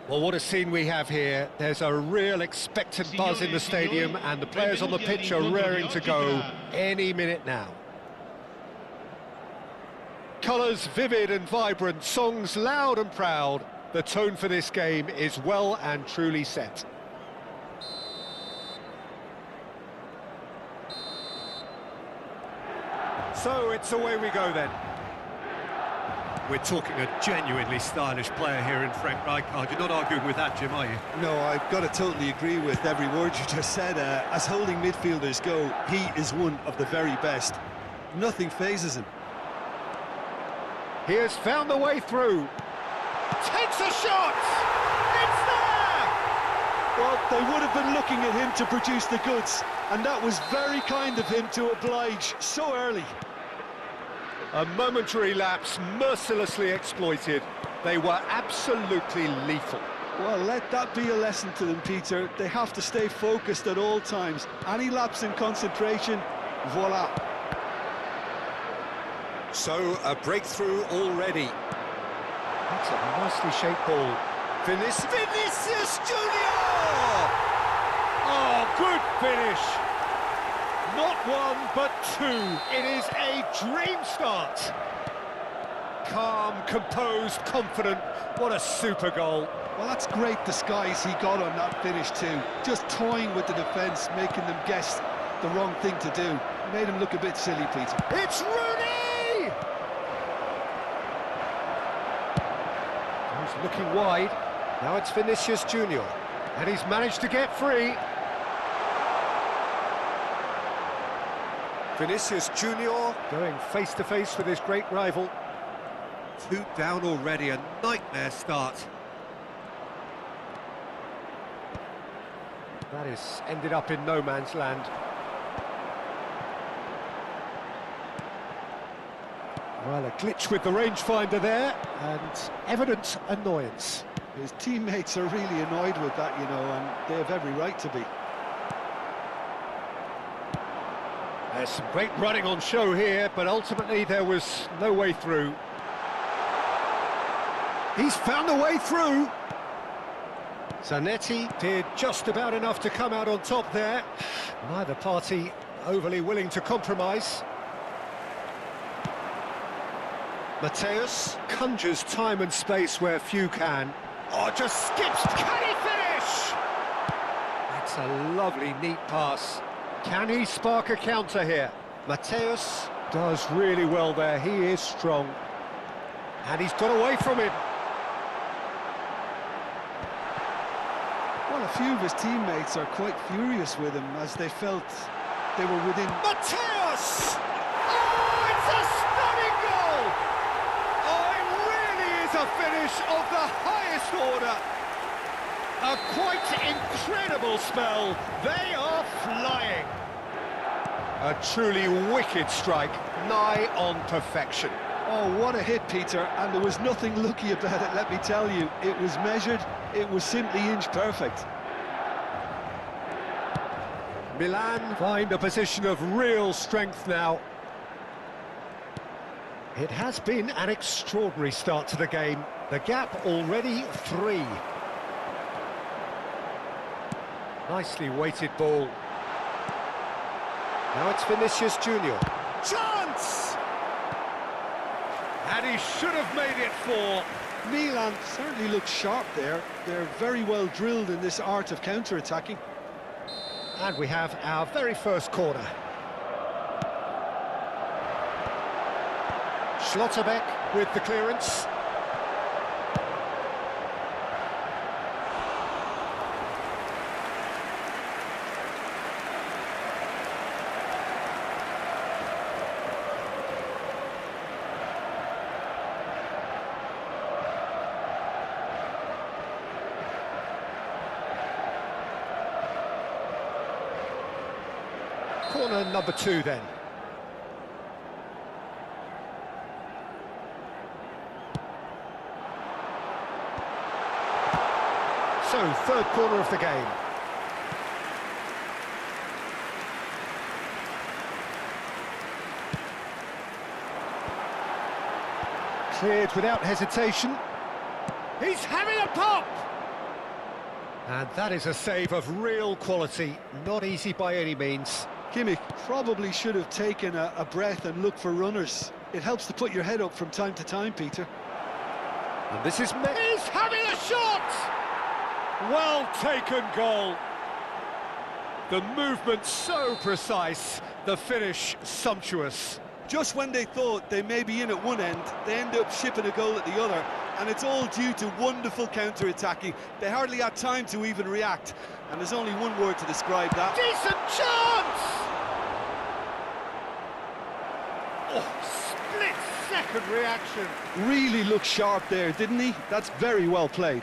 Well, what a scene we have here. There's a real expectant buzz in the stadium, and the players on the pitch are raring to go any minute now. Colours vivid and vibrant, songs loud and proud. The tone for this game is well and truly set. So it's away we go then. We're talking a genuinely stylish player here in Frank Rijkaard. You're not arguing with that, Jim, are you? No, I've got to totally agree with every word you just said. As holding midfielders go, he is one of the very best. Nothing phases him. He has found the way through. Takes a shot! It's there! Well, they would have been looking at him to produce the goods, and that was very kind of him to oblige so early. A momentary lapse, mercilessly exploited. They were absolutely lethal. Well, let that be a lesson to them, Peter. They have to stay focused at all times. Any lapse in concentration, voila. So, a breakthrough already. That's a nicely shaped ball. Vinicius Junior! Oh, good finish! Not one, but two. It is a dream start. Calm, composed, confident. What a super goal. Well, that's great disguise he got on that finish too. Just toying with the defence, making them guess the wrong thing to do. Made him look a bit silly, Peter. It's Rooney! He's looking wide. Now it's Vinicius Junior. And he's managed to get free. Vinicius Junior going face-to-face with his great rival. 2 down already, a nightmare start. That is ended up in no man's land. Well, a glitch with the rangefinder there, and evident annoyance. His teammates are really annoyed with that, you know, and they have every right to be. There's some great running on show here, but ultimately there was no way through. He's found a way through. Zanetti did just about enough to come out on top there. Neither party overly willing to compromise. Mateus conjures time and space where few can. Oh, just skips. Can he finish? That's a lovely, neat pass. Can he spark a counter here? Mateus does really well there. He is strong. And he's got away from him. Well, a few of his teammates are quite furious with him as they felt they were within... Mateus! Oh, it's a stunning goal! Oh, it really is a finish of the highest order. A quite incredible spell. They are flying. A truly wicked strike, nigh on perfection. Oh, what a hit, Peter, and there was nothing lucky about it, let me tell you. It was measured, it was simply inch perfect. Milan find a position of real strength now. It has been an extraordinary start to the game. The gap already 3. Nicely weighted ball. Now it's Vinicius Junior. Chance! And he should have made it 4. Milan certainly look sharp there. They're very well drilled in this art of counter-attacking. And we have our very first corner. Schlotterbeck with the clearance. Corner number 2 then. So, third corner of the game. Cleared without hesitation. He's having a pop! And that is a save of real quality, not easy by any means. Kimmich probably should have taken a breath and looked for runners. It helps to put your head up from time to time, Peter. And this is He's having a shot! Well taken goal. The movement so precise, the finish sumptuous. Just when they thought they may be in at one end, they end up shipping a goal at the other, and it's all due to wonderful counter-attacking. They hardly had time to even react, and there's only one word to describe that. Decent chance! Oh, split-second reaction. Really looked sharp there, didn't he? That's very well played.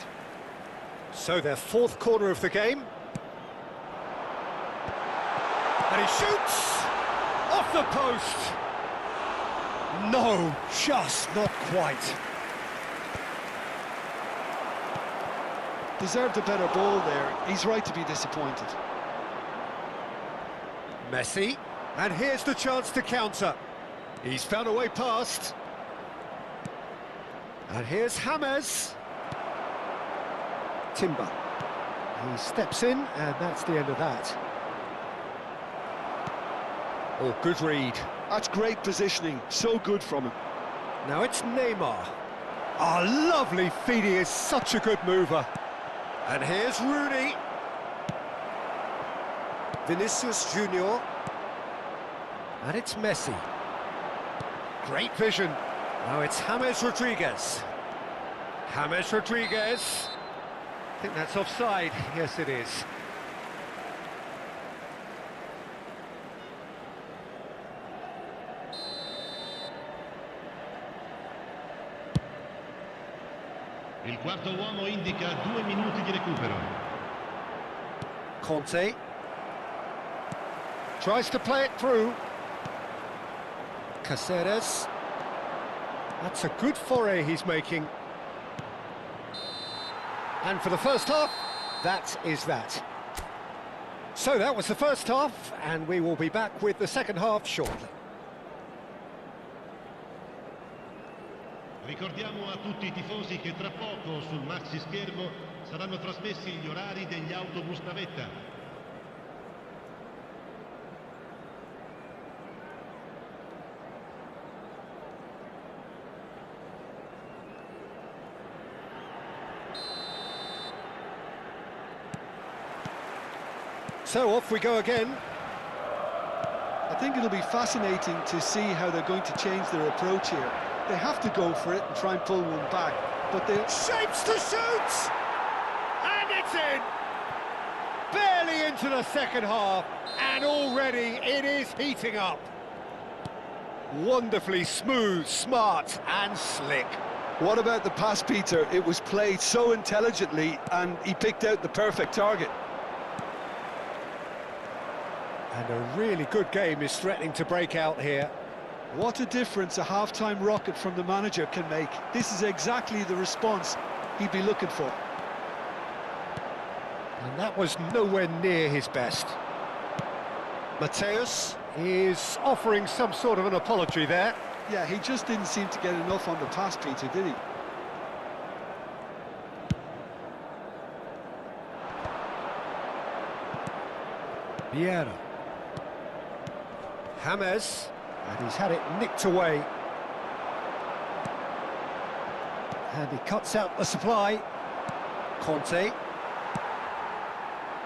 So their fourth corner of the game. And he shoots! Off the post! No, just not quite. Deserved a better ball there. He's right to be disappointed. Messi, and here's the chance to counter. He's found a way past. And here's James. Timber. He steps in, and that's the end of that. Oh, good read. That's great positioning. So good from him. Now it's Neymar. Oh, lovely feed. He is such a good mover. And here's Rooney. Vinicius Junior. And it's Messi. Great vision. Now it's James Rodriguez. James Rodriguez. I think that's offside. Yes, it is. Il quarto uomo indica 2 minuti di recupero. Conte. Tries to play it through. Caceres. That's a good foray he's making. And for the first half, that is that. So that was the first half, and we will be back with the second half shortly. Ricordiamo a tutti i tifosi che tra poco sul maxi schermo saranno trasmessi gli orari degli autobus navetta. So off we go again. I think it'll be fascinating to see how they're going to change their approach here. They have to go for it and try and pull one back, but they... Shapes to shoot! And it's in! Barely into the second half, and already it is heating up. Wonderfully smooth, smart and slick. What about the pass, Peter? It was played so intelligently, and he picked out the perfect target. And a really good game is threatening to break out here. What a difference a half-time rocket from the manager can make. This is exactly the response he'd be looking for. And that was nowhere near his best. Mateus is offering some sort of an apology there. Yeah, he just didn't seem to get enough on the pass, Peter, did he? Vieira. James, and he's had it nicked away. And he cuts out the supply. Conte.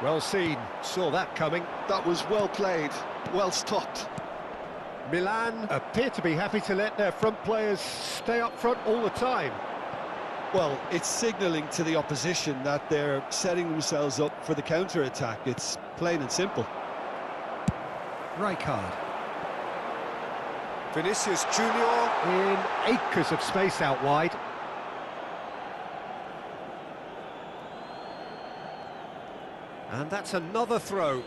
Well seen, saw that coming. That was well played, well stopped. Milan appear to be happy to let their front players stay up front all the time. Well, it's signalling to the opposition that they're setting themselves up for the counter-attack. It's plain and simple. Rijkaard. Vinicius Junior in acres of space out wide. And that's another throw.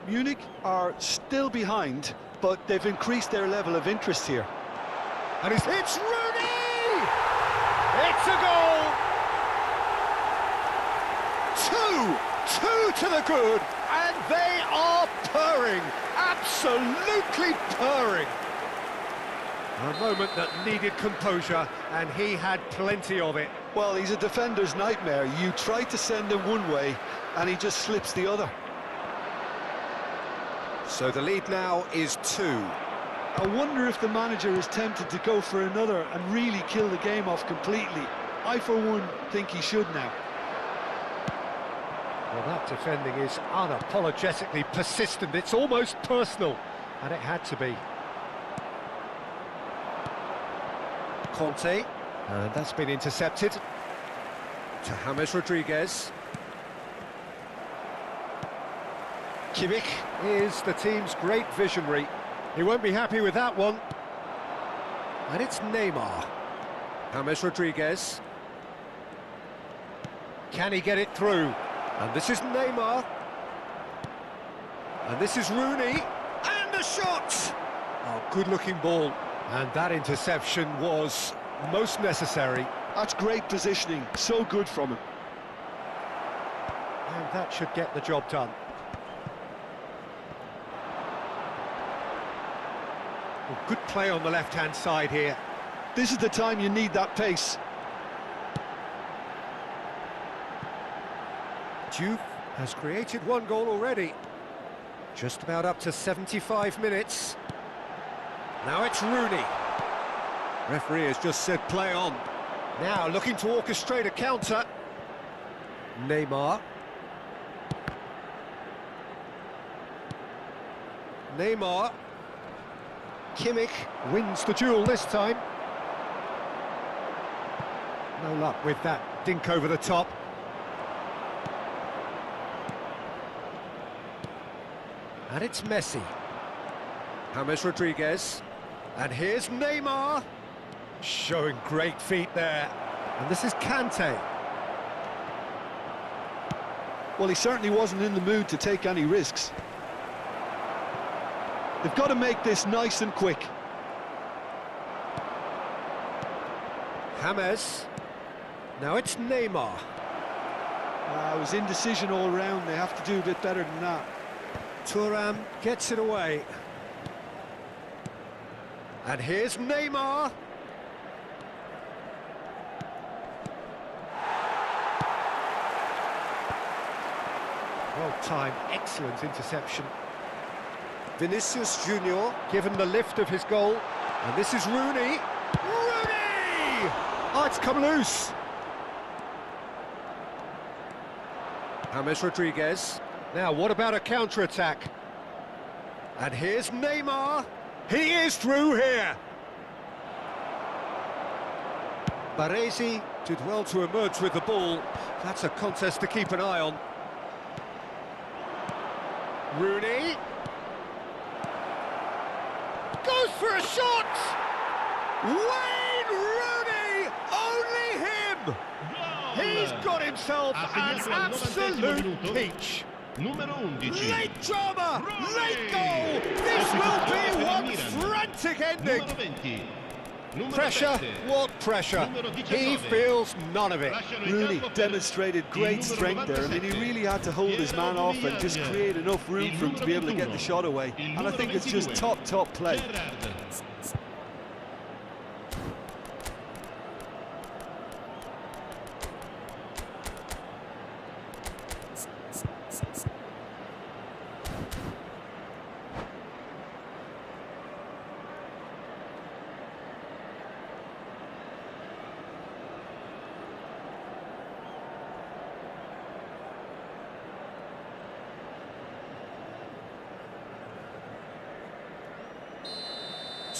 Munich are still behind, but they've increased their level of interest here. And it's Rooney! It's a goal! Two to the good, and they are purring, absolutely purring. A moment that needed composure, and he had plenty of it. Well, he's a defender's nightmare. You try to send him one way, and he just slips the other. So the lead now is 2. I wonder if the manager is tempted to go for another and really kill the game off completely. I, for one, think he should now. Well, that defending is unapologetically persistent. It's almost personal, and it had to be. Conte, and that's been intercepted. To James Rodriguez. Kimmich is the team's great visionary. He won't be happy with that one. And it's Neymar. James Rodriguez. Can he get it through? And this is Neymar. And this is Rooney. And the shot! Oh, good-looking ball. And that interception was most necessary. That's great positioning, so good from him. And that should get the job done. Well, good play on the left-hand side here. This is the time you need that pace. Juve has created one goal already. Just about up to 75 minutes. Now it's Rooney. Referee has just said play on. Now looking to orchestrate a counter. Neymar. Neymar. Kimmich wins the duel this time. No luck with that dink over the top. And it's Messi. James Rodriguez. And here's Neymar. Showing great feet there. And this is Kante. Well, he certainly wasn't in the mood to take any risks. They've got to make this nice and quick. James. Now it's Neymar. It was indecision all round. They have to do a bit better than that. Thuram gets it away. And here's Neymar. Well timed, excellent interception. Vinicius Junior given the lift of his goal. And this is Rooney. Rooney! Oh, it's come loose. James Rodriguez. Now, what about a counter-attack? And here's Neymar. He is through here. Baresi did well to emerge with the ball. That's a contest to keep an eye on. Rooney. Goes for a shot! Wayne Rooney! Only him! He's got himself an absolute peach. Numero 11. Late drama! Late goal! This will be one frantic ending! Numero 20. Numero Pressure? 7. What pressure? Numero He 19. feels none of it. Lasciano il Rooney campo per demonstrated great il numero strength there. I mean, he 97. really had to hold his man off and just create enough room for him to be able to get the shot away. Il And I numero think it's just 22. top play. Gerrard.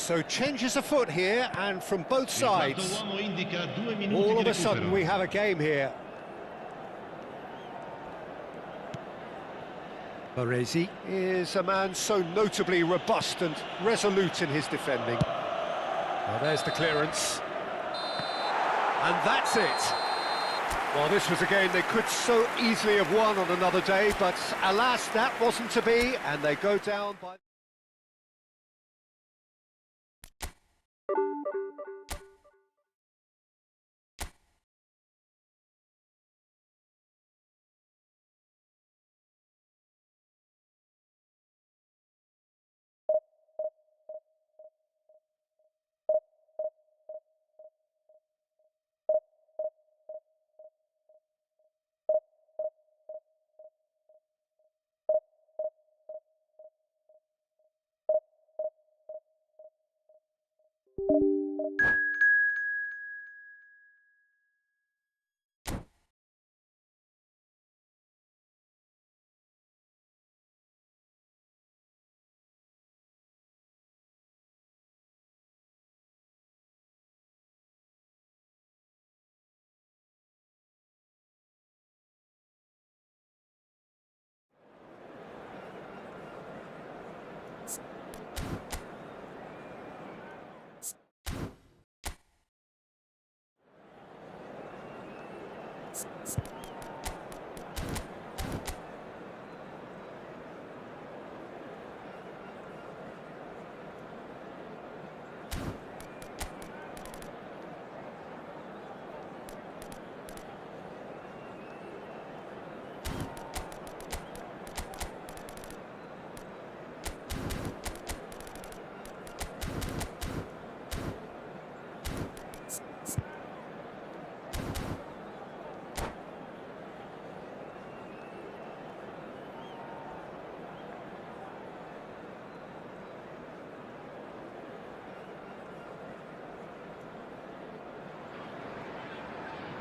So changes afoot here, and from both Il quarto sides, uomo indica 2 minuti all di of a sudden recupero. we have a game here. Baresi is a man so notably robust and resolute in his defending. Well, there's the clearance. And that's it. Well, this was a game they could so easily have won on another day, but alas, that wasn't to be, and they go down by...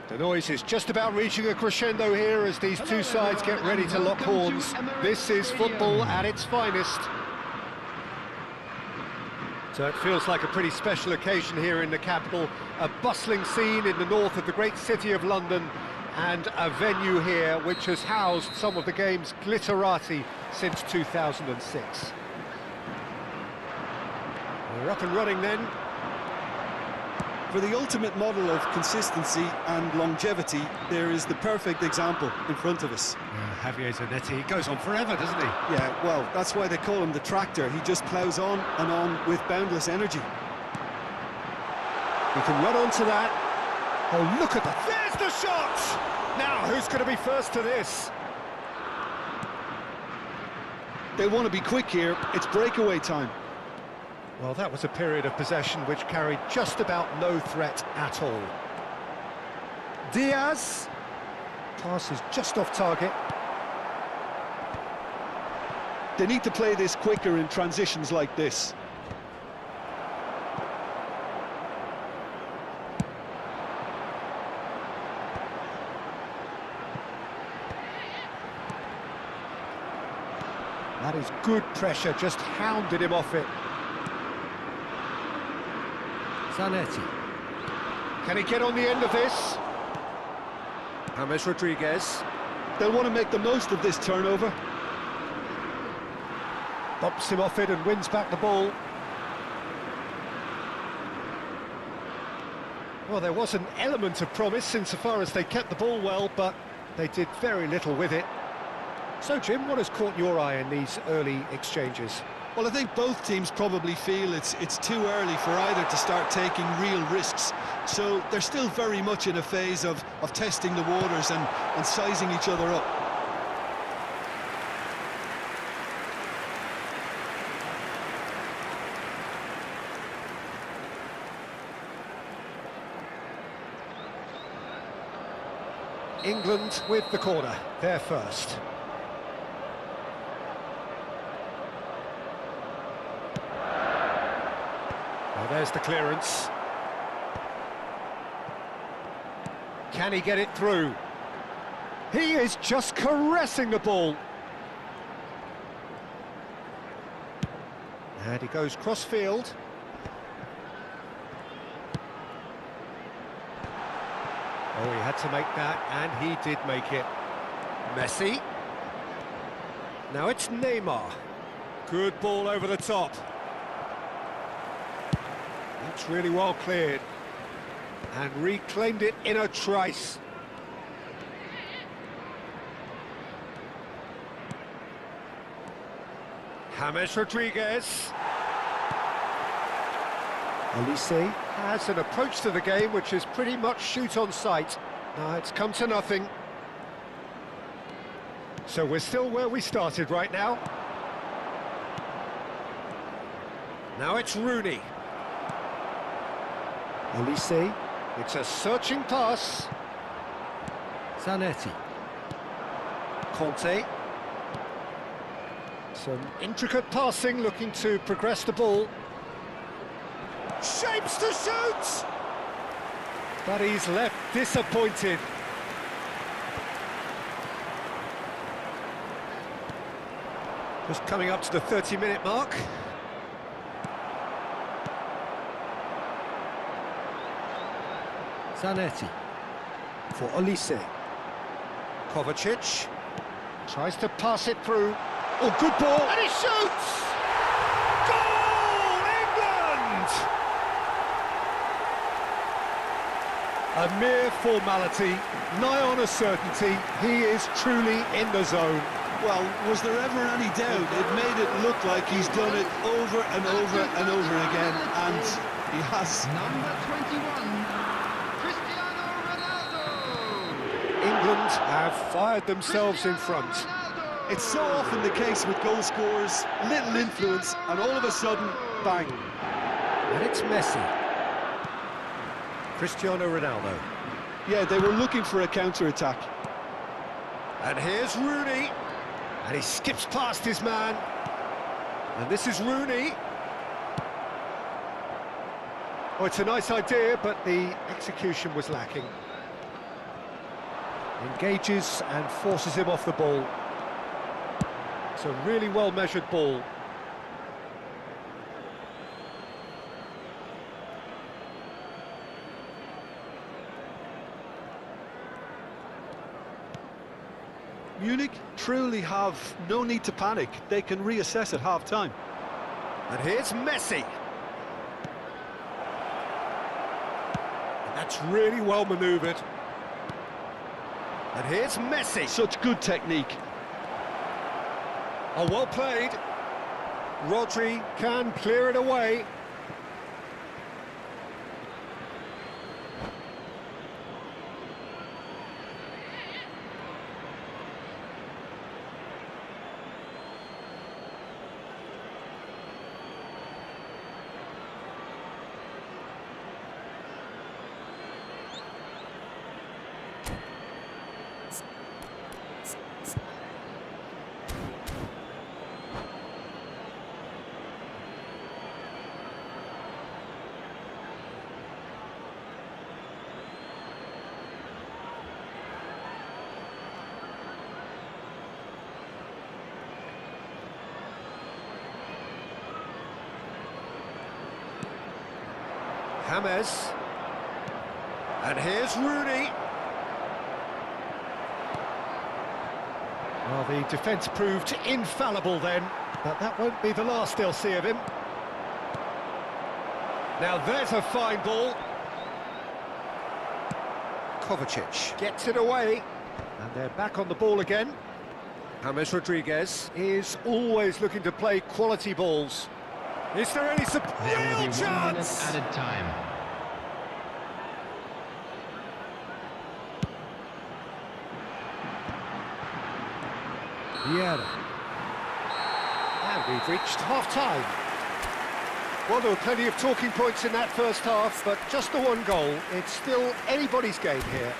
The noise is just about reaching a crescendo here as these two sides get ready to lock horns. This is football at its finest. So it feels like a pretty special occasion here in the capital, a bustling scene in the north of the great city of London, and a venue here which has housed some of the game's glitterati since 2006. We're up and running then. For the ultimate model of consistency and longevity, there is the perfect example in front of us. Javier Zanetti, he goes on forever, doesn't he? Yeah, well, that's why they call him the tractor. He just ploughs on and on with boundless energy. He can run onto that. Oh, look at that. There's the shot! Now, who's going to be first to this? They want to be quick here. It's breakaway time. Well, that was a period of possession which carried just about no threat at all. Diaz. Pass is just off target. They need to play this quicker in transitions like this. That is good pressure, just hounded him off it. Zanetti. Can he get on the end of this? James Rodriguez. They'll want to make the most of this turnover. Bumps him off it and wins back the ball. Well, there was an element of promise insofar as they kept the ball well, but they did very little with it. So, Jim, what has caught your eye in these early exchanges? Well, I think both teams probably feel it's too early for either to start taking real risks. So they're still very much in a phase of testing the waters and sizing each other up. England with the corner, they're first. Well, there's the clearance. Can he get it through? He is just caressing the ball. And he goes cross-field. Oh, he had to make that, and he did make it. Messi. Now it's Neymar. Good ball over the top. That's really well cleared. And reclaimed it in a trice. James Rodriguez. Olise has an approach to the game which is pretty much shoot on sight. Now it's come to nothing. So we're still where we started right now. Now it's Rooney. Olise. It's a searching pass. Zanetti. Conte. Some intricate passing, looking to progress the ball. Shapes to shoot! But he's left disappointed. Just coming up to the 30-minute mark. Zanetti for Olise. Kovacic tries to pass it through. Oh, good ball! And he shoots! Goal, England! A mere formality, nigh on a certainty. He is truly in the zone. Well, was there ever any doubt? It made it look like he's done it over and over and over again, and he has. Number 21, Cristiano Ronaldo. England have fired themselves in front. It's so often the case with goal scorers, little influence, and all of a sudden, bang. And it's Messi. Cristiano Ronaldo. Yeah, they were looking for a counter-attack. And here's Rooney. And he skips past his man. And this is Rooney. Oh, it's a nice idea, but the execution was lacking. Engages and forces him off the ball. It's a really well-measured ball. Munich truly have no need to panic. They can reassess at half-time. And here's Messi. And that's really well manoeuvred. And here's Messi. Such good technique. Oh, well played. Rodri can clear it away. James. And here's Rooney. Well, the defence proved infallible then, but that won't be the last they'll see of him. Now there's a fine ball. Kovacic gets it away, and they're back on the ball again. James Rodriguez is always looking to play quality balls. Is there any There will real be 1 minute chance? added time. Vieira. And we've reached half-time. Well, there were plenty of talking points in that first half, but just the one goal. It's still anybody's game here.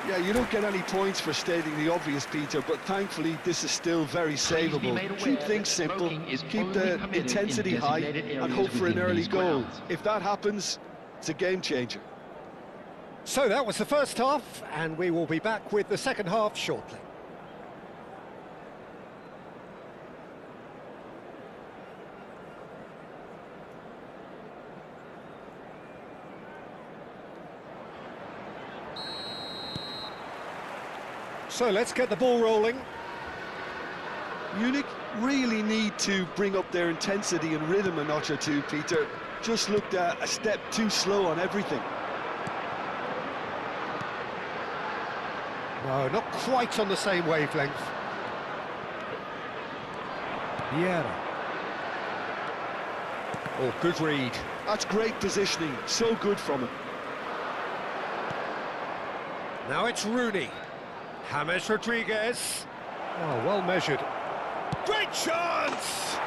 Yeah, you don't get any points for stating the obvious, Peter, but thankfully this is still very savable. Keep things simple, keep the intensity high, and hope for an early goal. If that happens, it's a game changer. So that was the first half, and we will be back with the second half shortly. So let's get the ball rolling. Munich really need to bring up their intensity and rhythm a notch or two, Peter. Just looked a step too slow on everything. No, not quite on the same wavelength. Vieira. Oh, good read. That's great positioning, so good from him. Now it's Rooney. James Rodriguez. Oh, well measured. Great chance!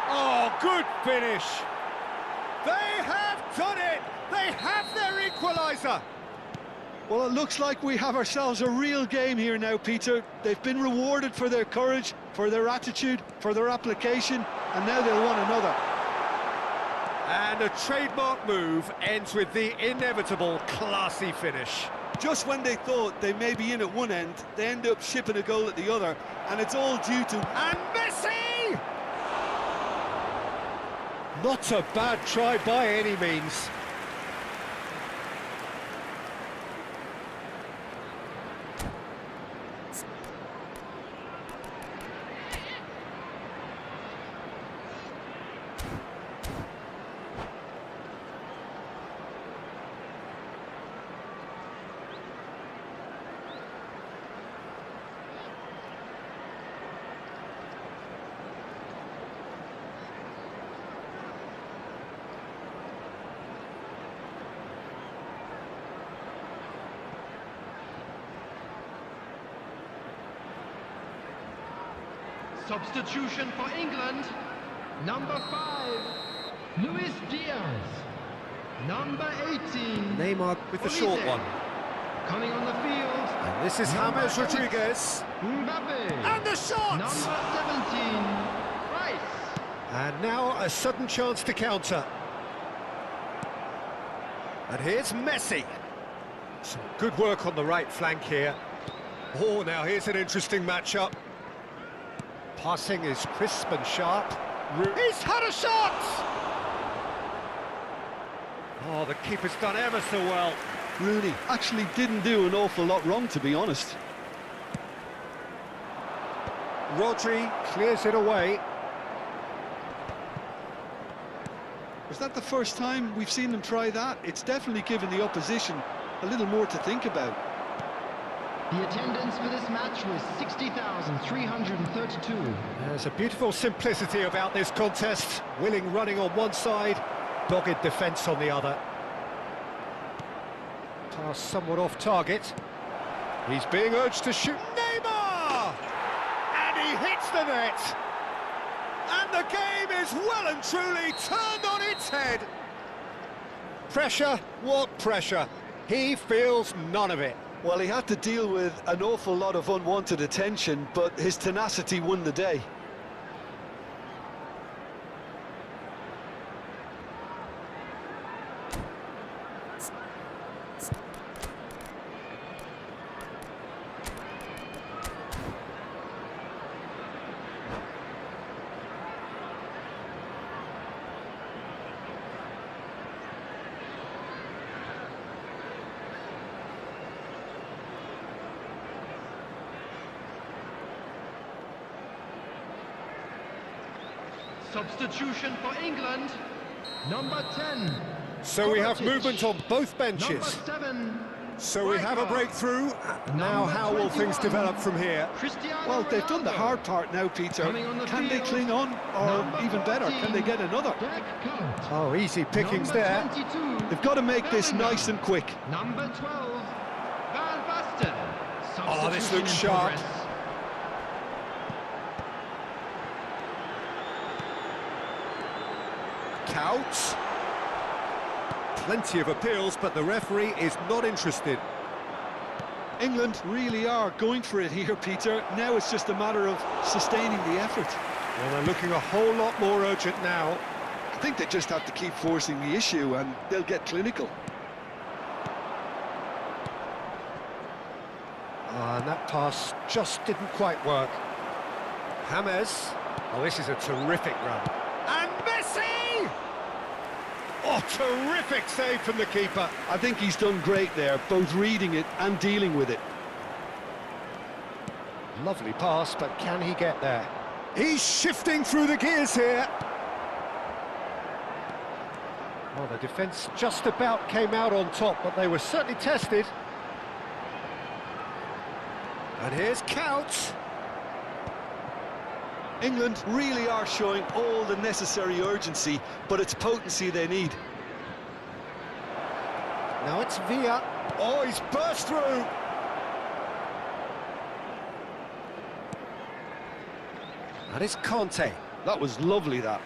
Oh, good finish. They have done it! They have their equaliser! Well, it looks like we have ourselves a real game here now, Peter. They've been rewarded for their courage, for their attitude, for their application, and now they'll want another. And a trademark move ends with the inevitable classy finish. Just when they thought they may be in at one end, they end up shipping a goal at the other, and it's all due to... And Messi! Not a bad try by any means. Substitution for England. Number 5, Luis Diaz. Number 18, Neymar with the short one. coming on the field. And this is Number James 8, Rodriguez. Mbappe. And the shot! Number 17, Rice. And now a sudden chance to counter. And here's Messi. Some good work on the right flank here. Oh, now here's an interesting matchup. Passing is crisp and sharp. He's had a shot! Oh, the keeper's done ever so well. Rooney actually didn't do an awful lot wrong, to be honest. Rodri clears it away. Was that the first time we've seen them try that? It's definitely given the opposition a little more to think about. The attendance for this match was 60,332. There's a beautiful simplicity about this contest. Willing running on one side, dogged defence on the other. Pass somewhat off target. He's being urged to shoot. Neymar! And he hits the net! And the game is well and truly turned on its head. Pressure? What pressure? He feels none of it. Well, he had to deal with an awful lot of unwanted attention, but his tenacity won the day. Substitution for England. Number 10. So we have Kovacic. movement on both benches. Number 7. So we have a Rijkaard. breakthrough. Now how will things 21. develop from here? Cristiano Well, they've done the Ronaldo. hard part now, Peter. Coming on the Can they field, cling on? Or number even better, can they 14, get another? Dirk Kuyt. Oh, easy pickings Number there. 22, They've got to make this Bellingham. nice and quick. Number 12, Van Basten. Oh, this Substitution looks in sharp. progress. Kuyt. Plenty of appeals, but the referee is not interested. England really are going for it here, Peter. Now it's just a matter of sustaining the effort. Well, they're looking a whole lot more urgent now. I think they just have to keep forcing the issue and they'll get clinical. And that pass just didn't quite work. James. Oh, this is a terrific run. And Messi! Oh, terrific save from the keeper. I think he's done great there, both reading it and dealing with it. Lovely pass, but can he get there? He's shifting through the gears here. Well, the defence just about came out on top, but they were certainly tested. And here's Couch. England really are showing all the necessary urgency, but it's potency they need. Now it's Villa. Oh, he's burst through. And it's Conte. That was lovely, that.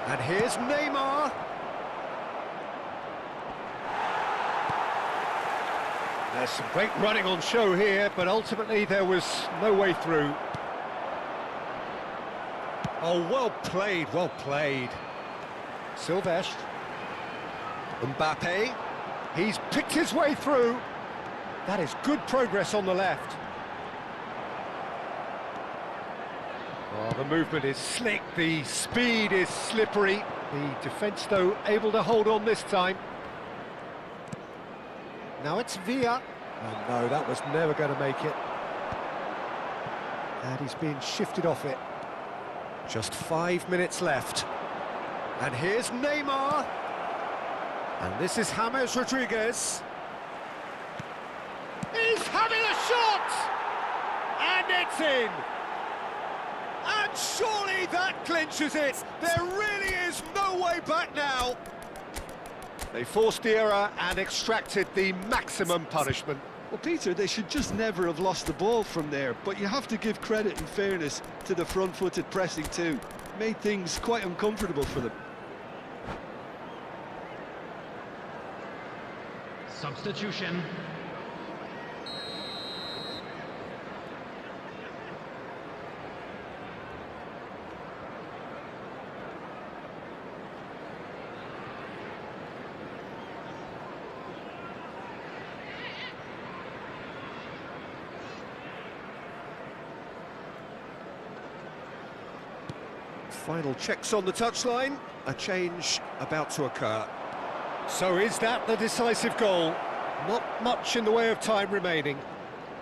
And here's Neymar. There's some great running on show here, but ultimately there was no way through. Oh, well played, well played. Silvestre. Mbappe. He's picked his way through. That is good progress on the left. Oh, the movement is slick, the speed is slippery. The defence, though, able to hold on this time. Now it's Villa. Oh no, that was never going to make it. And he's being shifted off it. Just 5 minutes left. And here's Neymar. And this is James Rodriguez. He's having a shot! And it's in! And surely that clinches it. There really is no way back now. They forced the error and extracted the maximum punishment. Well, Peter, they should just never have lost the ball from there, but you have to give credit and fairness to the front-footed pressing too. Made things quite uncomfortable for them. Substitution. Final checks on the touchline. A change about to occur. So is that the decisive goal? Not much in the way of time remaining.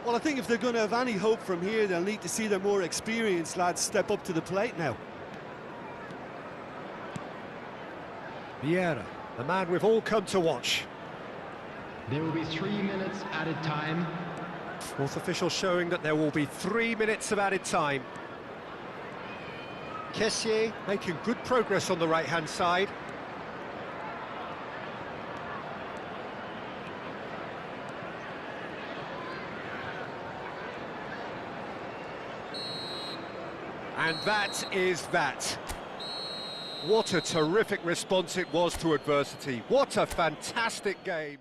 Well, I think if they're going to have any hope from here, they'll need to see their more experienced lads step up to the plate now. Vieira, the man we've all come to watch. There will be 3 minutes added time. Fourth official showing that there will be 3 minutes of added time. Kessié making good progress on the right-hand side. And that is that. What a terrific response it was to adversity. What a fantastic game.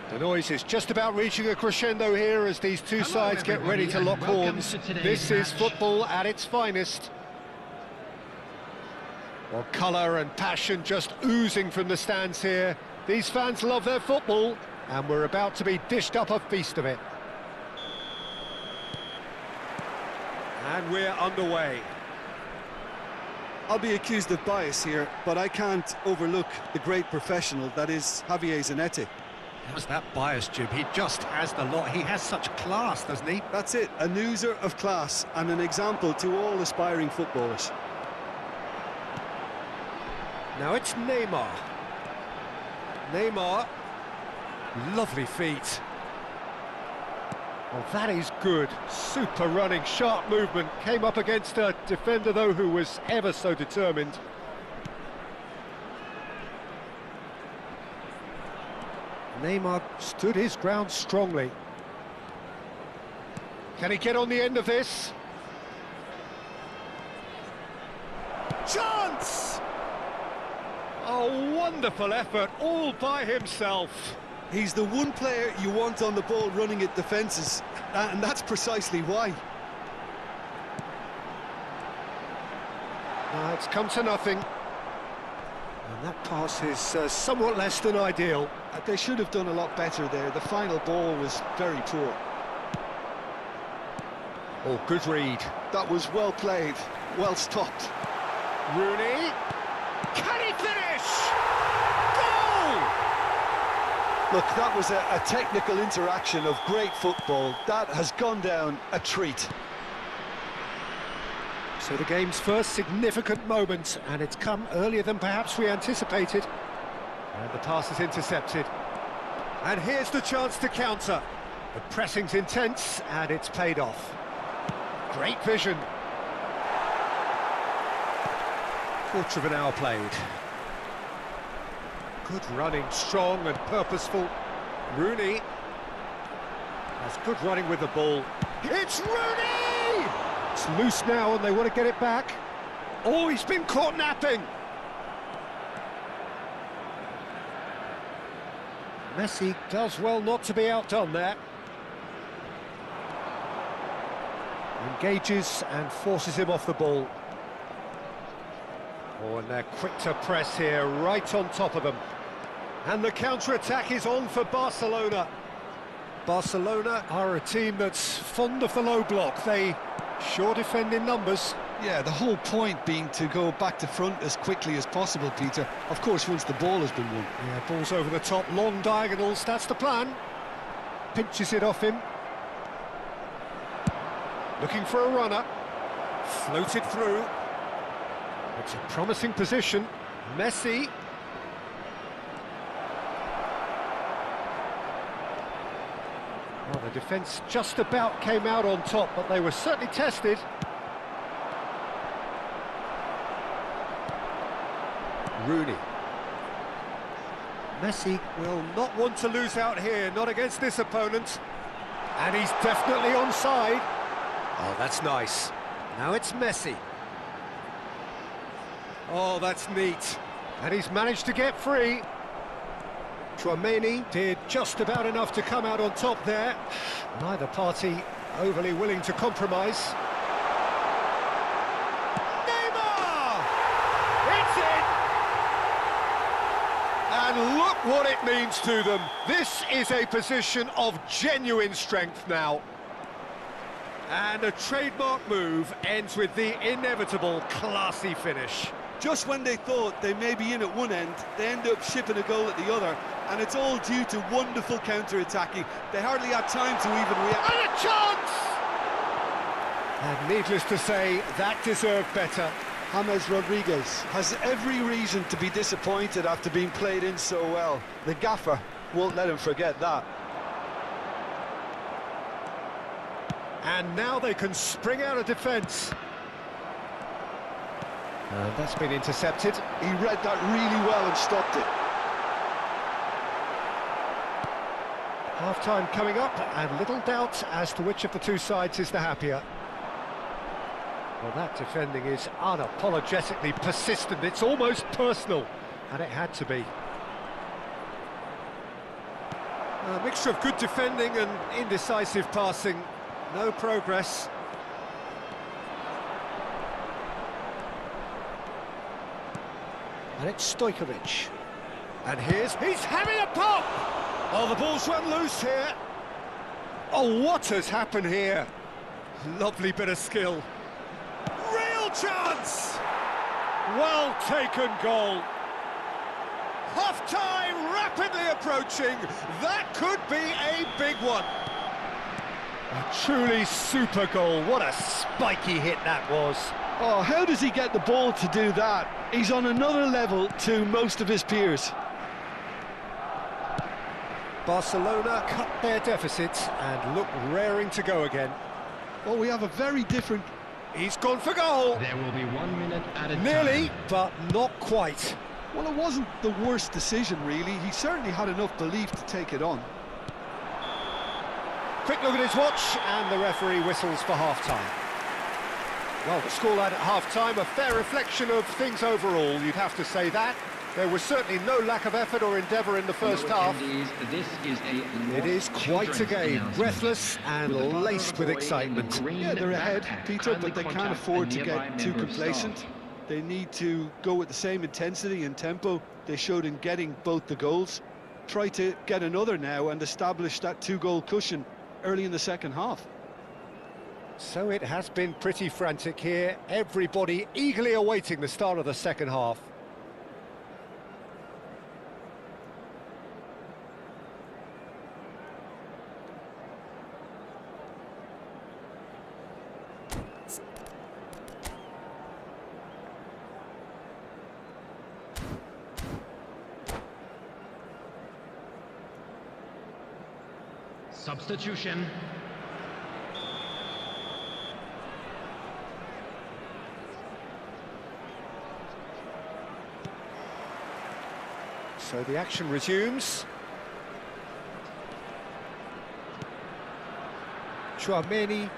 The noise is just about reaching a crescendo here as these two sides get ready to lock horns. This is football at its finest. Well, colour and passion just oozing from the stands here. These fans love their football, and we're about to be dished up a feast of it. And we're underway. I'll be accused of bias here, but I can't overlook the great professional that is Javier Zanetti. How's that bias, Jim? He just has the lot. He has such class, doesn't he? That's it, a oozor of class and an example to all aspiring footballers. Now it's Neymar. Neymar, lovely feet. Oh, that is good. Super running, sharp movement. Came up against a defender, though, who was ever so determined. Neymar stood his ground strongly. Can he get on the end of this? Chance! Oh, wonderful effort, all by himself. He's the one player you want on the ball running at defences, and that's precisely why. It's come to nothing. And that pass is somewhat less than ideal. They should have done a lot better there. The final ball was very poor. Oh, good read. That was well played, well stopped. Rooney. Can he finish? Goal! Look, that was a technical interaction of great football. That has gone down a treat. So the game's first significant moment, and it's come earlier than perhaps we anticipated. And the pass is intercepted. And here's the chance to counter. The pressing's intense, and it's paid off. Great vision. Quarter of an hour played. Good running, strong and purposeful. Rooney has good running with the ball. It's Rooney! It's loose now and they want to get it back. Oh, he's been caught napping. Messi does well not to be outdone there. Engages and forces him off the ball. Oh, and they're quick to press here, right on top of them. And the counter-attack is on for Barcelona. Barcelona are a team that's fond of the low block. They sure defend in numbers. Yeah, the whole point being to go back to front as quickly as possible, Peter. Of course, once the ball has been won. Yeah, ball's over the top, long diagonals, that's the plan. Pinches it off him. Looking for a runner. Floated through. It's a promising position. Messi. Well, the defence just about came out on top, but they were certainly tested. Rooney. Messi will not want to lose out here, not against this opponent. And he's definitely onside. Oh, that's nice. Now it's Messi. Oh, that's neat. And he's managed to get free. Tchouaméni did just about enough to come out on top there. Neither party overly willing to compromise. Neymar! It's in! And look what it means to them. This is a position of genuine strength now. And a trademark move ends with the inevitable classy finish. Just when they thought they may be in at one end, they end up shipping a goal at the other, and it's all due to wonderful counter-attacking. They hardly had time to even react. And a chance! And needless to say, that deserved better. James Rodriguez has every reason to be disappointed after being played in so well. The gaffer won't let him forget that. And now they can spring out of defence. That's been intercepted. He read that really well and stopped it. Half-time coming up, and little doubt as to which of the two sides is the happier. Well, that defending is unapologetically persistent. It's almost personal, and it had to be. A mixture of good defending and indecisive passing. No progress. And it's Stojkovic. And he's having a pop! Oh, the ball's run loose here. Oh, what has happened here? Lovely bit of skill. Real chance! Well taken goal. Half-time rapidly approaching. That could be a big one. A truly super goal. What a spiky hit that was. Oh, how does he get the ball to do that? He's on another level to most of his peers. Barcelona cut their deficit and look raring to go again. Oh, we have a very different... He's gone for goal. There will be 1 minute added Nearly, time. but not quite. Well, it wasn't the worst decision, really. He certainly had enough belief to take it on. Quick look at his watch, and the referee whistles for half-time. Well, the scoreline at half-time, a fair reflection of things overall, you'd have to say that. There was certainly no lack of effort or endeavour in the first half. This is It is quite a game, breathless and laced with excitement. Yeah, they're ahead, Peter, but they can't afford to get too complacent. They need to go with the same intensity and tempo they showed in getting both the goals. Try to get another now and establish that two-goal cushion early in the second half. So it has been pretty frantic here, everybody eagerly awaiting the start of the second half. Substitution. So the action resumes. Chouameni.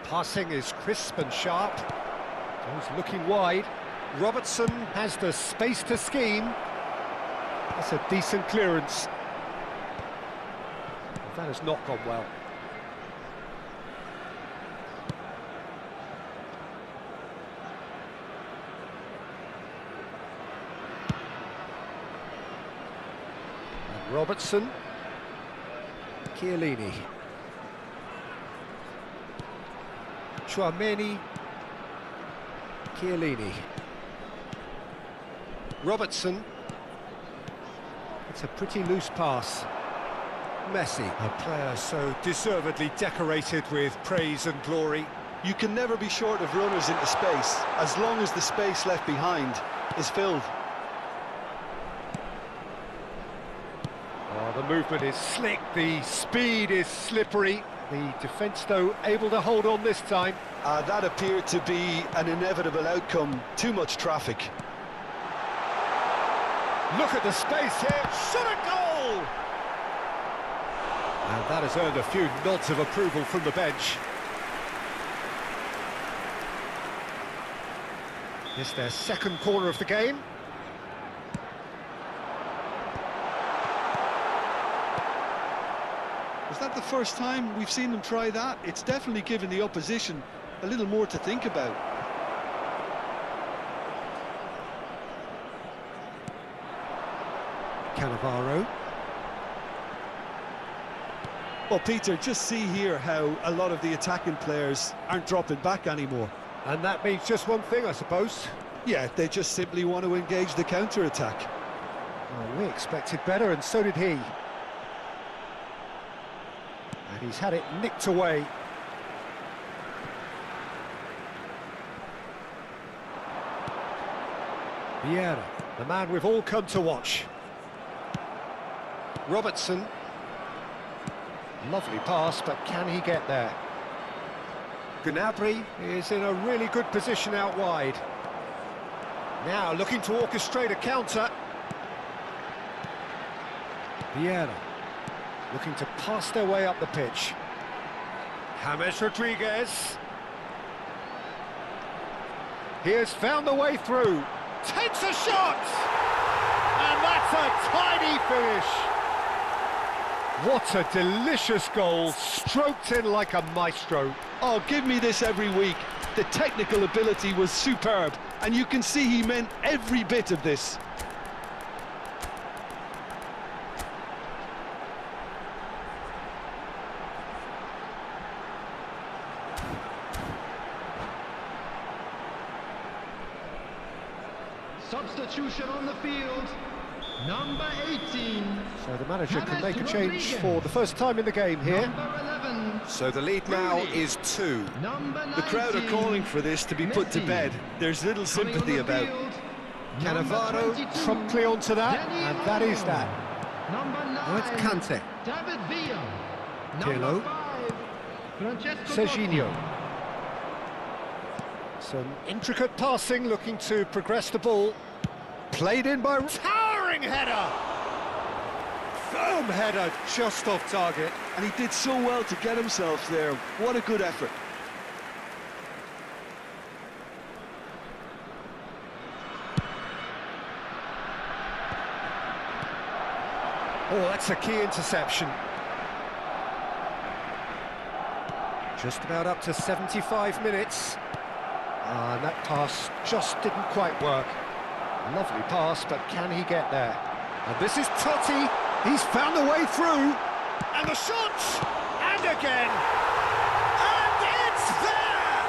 Passing is crisp and sharp. Goes looking wide. Robertson has the space to scheme. That's a decent clearance. That has not gone well. And Robertson. Chiellini. Chouameni. Chiellini. Robertson. It's a pretty loose pass. Messi, a player so deservedly decorated with praise and glory. You can never be short of runners into space, as long as the space left behind is filled. Oh, the movement is slick, the speed is slippery. The defence, though, able to hold on this time. That appeared to be an inevitable outcome. Too much traffic. Look at the space here. Shot a goal! And that has earned a few nods of approval from the bench. It's their second corner of the game. Was that the first time we've seen them try that? It's definitely given the opposition a little more to think about. Cannavaro. Well, Peter, just see here how a lot of the attacking players aren't dropping back anymore. And that means just one thing, I suppose. Yeah, they just simply want to engage the counter-attack. Oh, we expected better, and so did he. And he's had it nicked away. Vieira, the man we've all come to watch. Robertson. Lovely pass, but can he get there? Gnabry is in a really good position out wide. Now looking to orchestrate a counter. Vieira looking to pass their way up the pitch. James Rodriguez. He has found the way through. Takes a shot! And that's a tidy finish. What a delicious goal, stroked in like a maestro. Oh, give me this every week. The technical ability was superb, and you can see he meant every bit of this. Substitution on the field. Number 18. So the manager can make a change for the first time in the game here. Number 11. So the lead now is 2. Number 19. The crowd are calling for this to be put to bed. There's little sympathy about. Cannavaro promptly onto that, and that is that. Number 9. Now it's Kante. David Villa. Pirlo. Number 5. Francesco Serginho. Totti. Some intricate passing, looking to progress the ball. Played in by... Towering header! Firm header, just off target. And he did so well to get himself there. What a good effort. Oh, that's a key interception. Just about up to 75 minutes. And that pass just didn't quite work. Lovely pass, but can he get there? And this is Totti. He's found the way through. And the shot! And again! And it's there!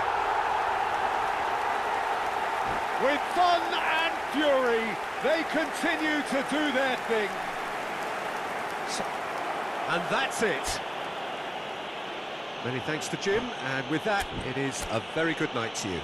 With fun and fury, they continue to do their thing. And that's it. Many thanks to Jim, and with that, it is a very good night to you.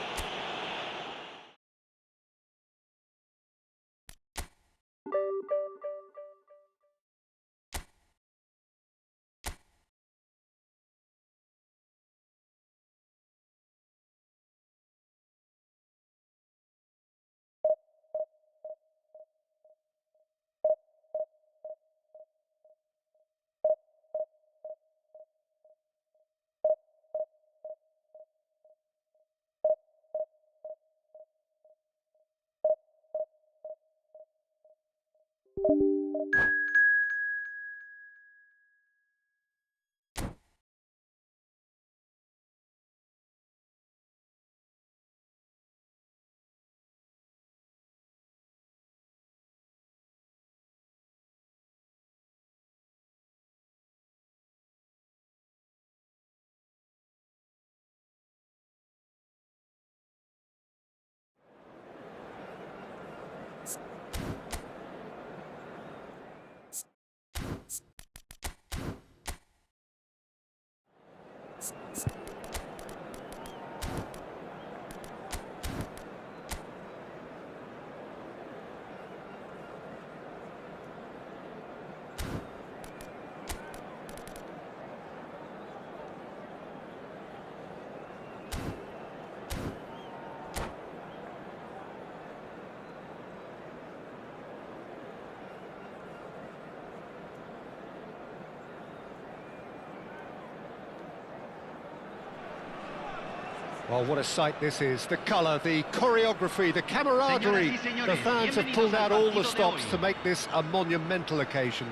Well, what a sight this is. The colour, the choreography, the camaraderie. The fans have pulled out all the stops to make this a monumental occasion.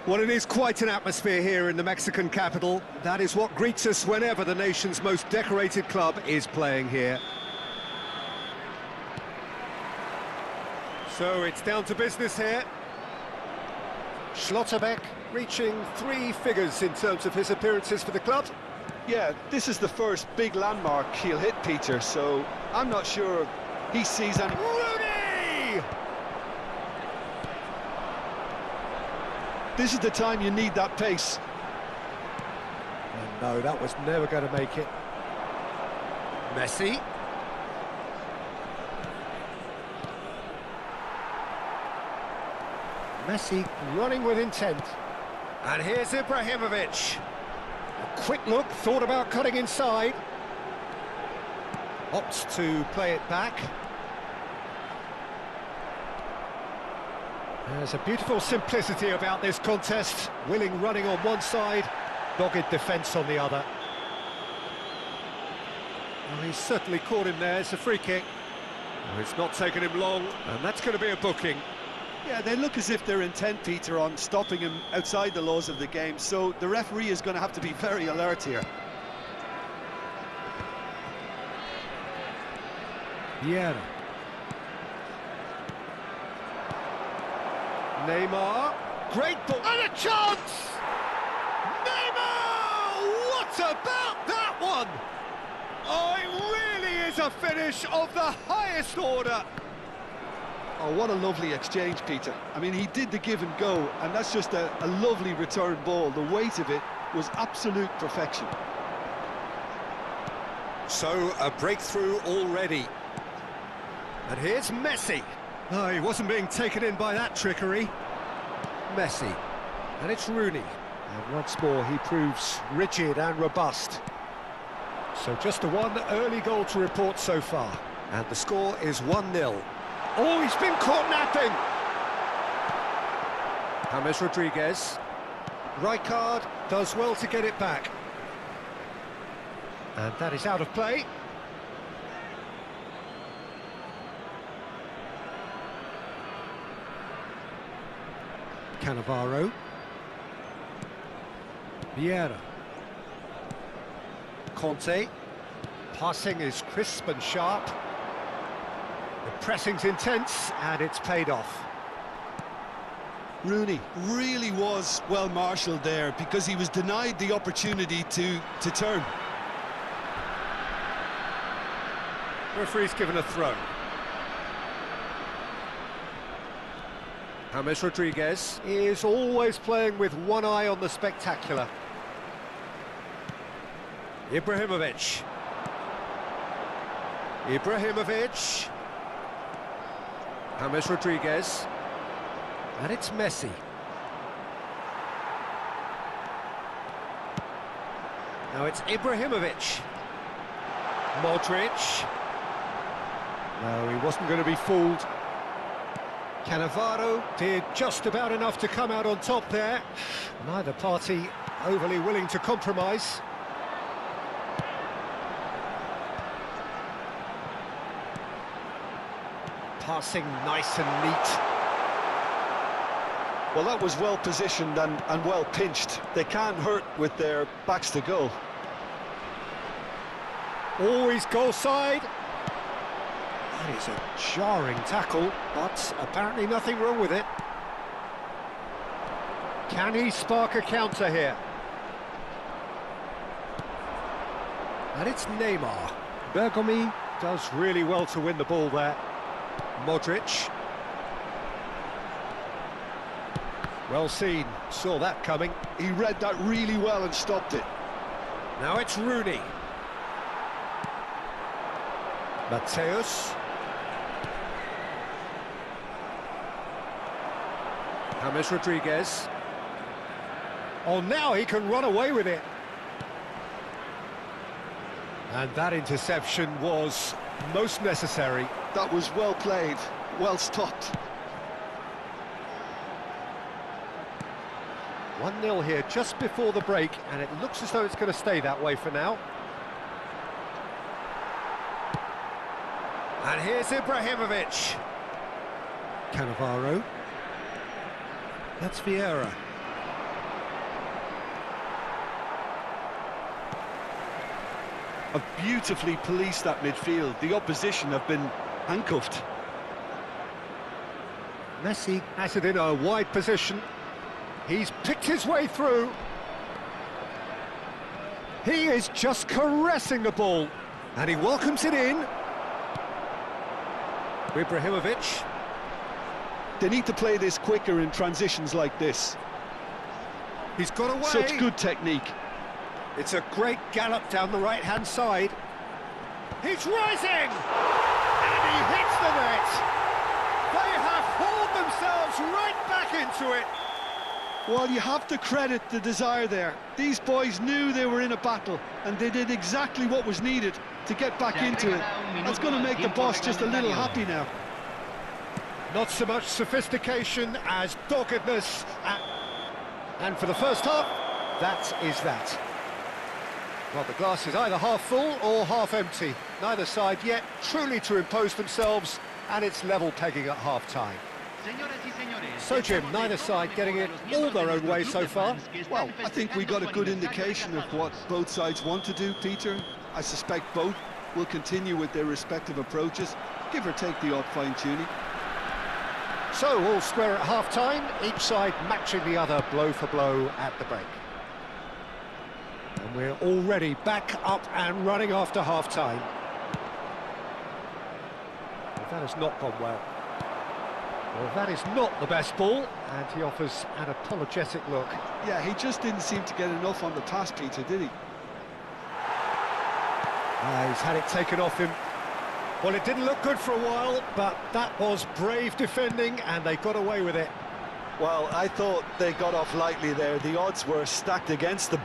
Well, it is quite an atmosphere here in the Mexican capital. That is what greets us whenever the nation's most decorated club is playing here. So it's down to business here. Schlotterbeck reaching 3 figures in terms of his appearances for the club. Yeah, this is the first big landmark he'll hit, Peter, so I'm not sure he sees any... Rooney! This is the time you need that pace. And no, that was never going to make it. Messi. Messi running with intent. And here's Ibrahimovic. A quick look, thought about cutting inside. Opts to play it back. There's a beautiful simplicity about this contest. Willing running on one side, dogged defence on the other. Well, he's certainly caught him there. It's a free kick. Oh, it's not taken him long, and that's going to be a booking. Yeah, they look as if they're intent, Peter, on stopping him outside the laws of the game, so the referee is going to have to be very alert here. Vieira. Neymar. Great ball. And a chance! Neymar! What about that one? Oh, it really is a finish of the highest order. Oh, what a lovely exchange, Peter. I mean, he did the give and go, and that's just a lovely return ball. The weight of it was absolute perfection. So, a breakthrough already. And here's Messi. No, he wasn't being taken in by that trickery. Messi. And it's Rooney. And once more, he proves rigid and robust. So just the one early goal to report so far. And the score is 1-0. Oh, he's been caught napping! James Rodriguez. Rijkaard does well to get it back. And that is out of play. Cannavaro. Vieira. Conte. Passing is crisp and sharp. The pressing's intense, and it's paid off. Rooney really was well marshalled there because he was denied the opportunity to turn. Referee's given a throw. James Rodriguez is always playing with one eye on the spectacular. Ibrahimovic. Ibrahimovic. James Rodriguez. And it's Messi. Now it's Ibrahimovic. Modric. No, he wasn't going to be fooled. Cannavaro did just about enough to come out on top there. Neither party overly willing to compromise. Passing nice and neat. Well, that was well positioned and well pinched. They can't hurt with their backs to goal. Always goal side. That is a jarring tackle, but apparently nothing wrong with it. Can he spark a counter here? And it's Neymar. Bergomi does really well to win the ball there. Modric. Well seen, saw that coming. He read that really well and stopped it. Now it's Rooney. Mateus. James Rodriguez. Oh, now he can run away with it. And that interception was most necessary. That was well played, well stopped. 1-0 here just before the break, and it looks as though it's going to stay that way for now. And here's Ibrahimovic. Cannavaro. That's Vieira. Have beautifully policed that midfield. The opposition have been handcuffed. Messi has it in a wide position. He's picked his way through. He is just caressing the ball, and he welcomes it in. Ibrahimovic. They need to play this quicker in transitions like this. He's got away. Such good technique. It's a great gallop down the right-hand side. He's rising! And he hits the net! They have hauled themselves right back into it! Well, you have to credit the desire there. These boys knew they were in a battle, and they did exactly what was needed to get back into it. That's going to make the boss just a little happy now. Not so much sophistication as doggedness. And for the first half, that is that. Well, the glass is either half full or half empty. Neither side yet truly to impose themselves, and it's level pegging at half-time. So, Jim, neither side getting it all their own way so far? Well, I think we got a good indication of what both sides want to do, Peter. I suspect both will continue with their respective approaches, give or take the odd fine-tuning. So, all square at half-time, each side matching the other blow for blow at the break. And we're already back up and running after half-time. That has not gone well. Well, that is not the best ball, and he offers an apologetic look. Yeah, he just didn't seem to get enough on the pass, Peter, did he? He's had it taken off him. Well, it didn't look good for a while, but that was brave defending, and they got away with it. Well, I thought they got off lightly there. The odds were stacked against them.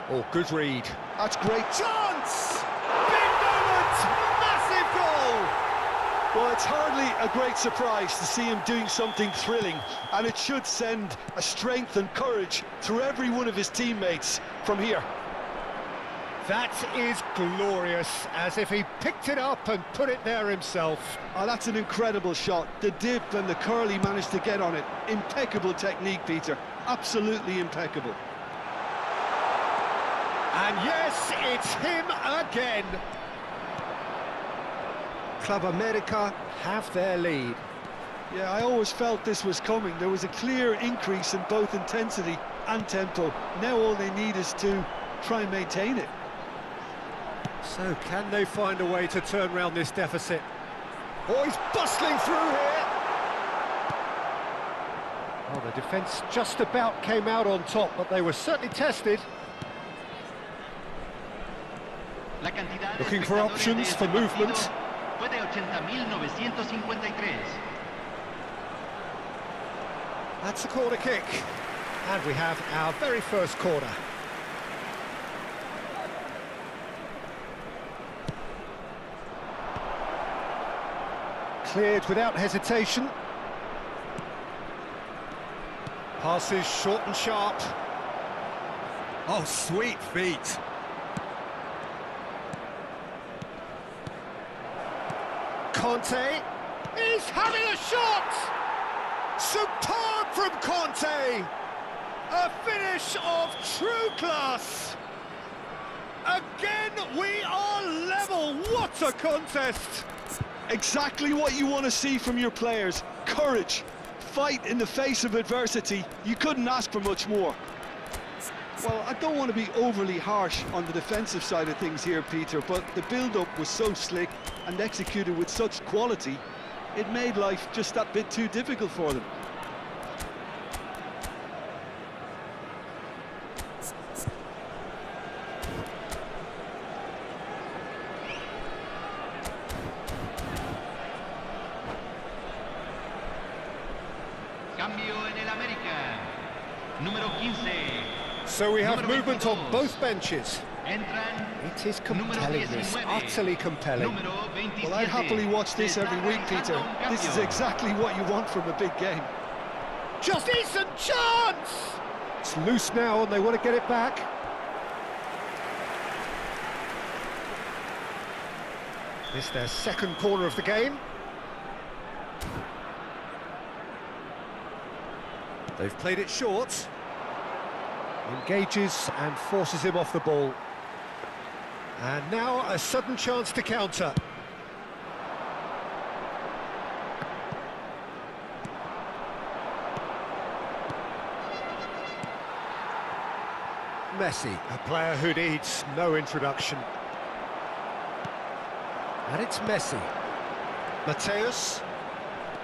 Oh, good read. That's great. Chance! Big moment! Massive goal! Well, it's hardly a great surprise to see him doing something thrilling, and it should send a strength and courage through every one of his teammates from here. That is glorious, as if he picked it up and put it there himself. Oh, that's an incredible shot. The dip and the curl he managed to get on it. Impeccable technique, Peter. Absolutely impeccable. And yes, it's him again. Club America have their lead. Yeah, I always felt this was coming. There was a clear increase in both intensity and tempo. Now all they need is to try and maintain it. So can they find a way to turn around this deficit? Oh, he's bustling through here. Oh, the defence just about came out on top, but they were certainly tested. Looking for options for movement. That's a corner kick. And we have our very first corner. Cleared without hesitation. Passes short and sharp. Oh, sweet feet. Conte is having a shot! Superb from Conte! A finish of true class! Again, we are level! What a contest! Exactly what you want to see from your players. Courage, fight in the face of adversity. You couldn't ask for much more. Well, I don't want to be overly harsh on the defensive side of things here, Peter, but the build-up was so slick and executed with such quality, it made life just that bit too difficult for them. So we have movement on both benches. It is compelling, this, utterly compelling. Well, I'd happily watch this every week, Peter. This is exactly what you want from a big game. Just decent chance! It's loose now and they want to get it back. This their second corner of the game. They've played it short. Engages and forces him off the ball. And now a sudden chance to counter. Messi, a player who needs no introduction. And it's Messi. Mateus.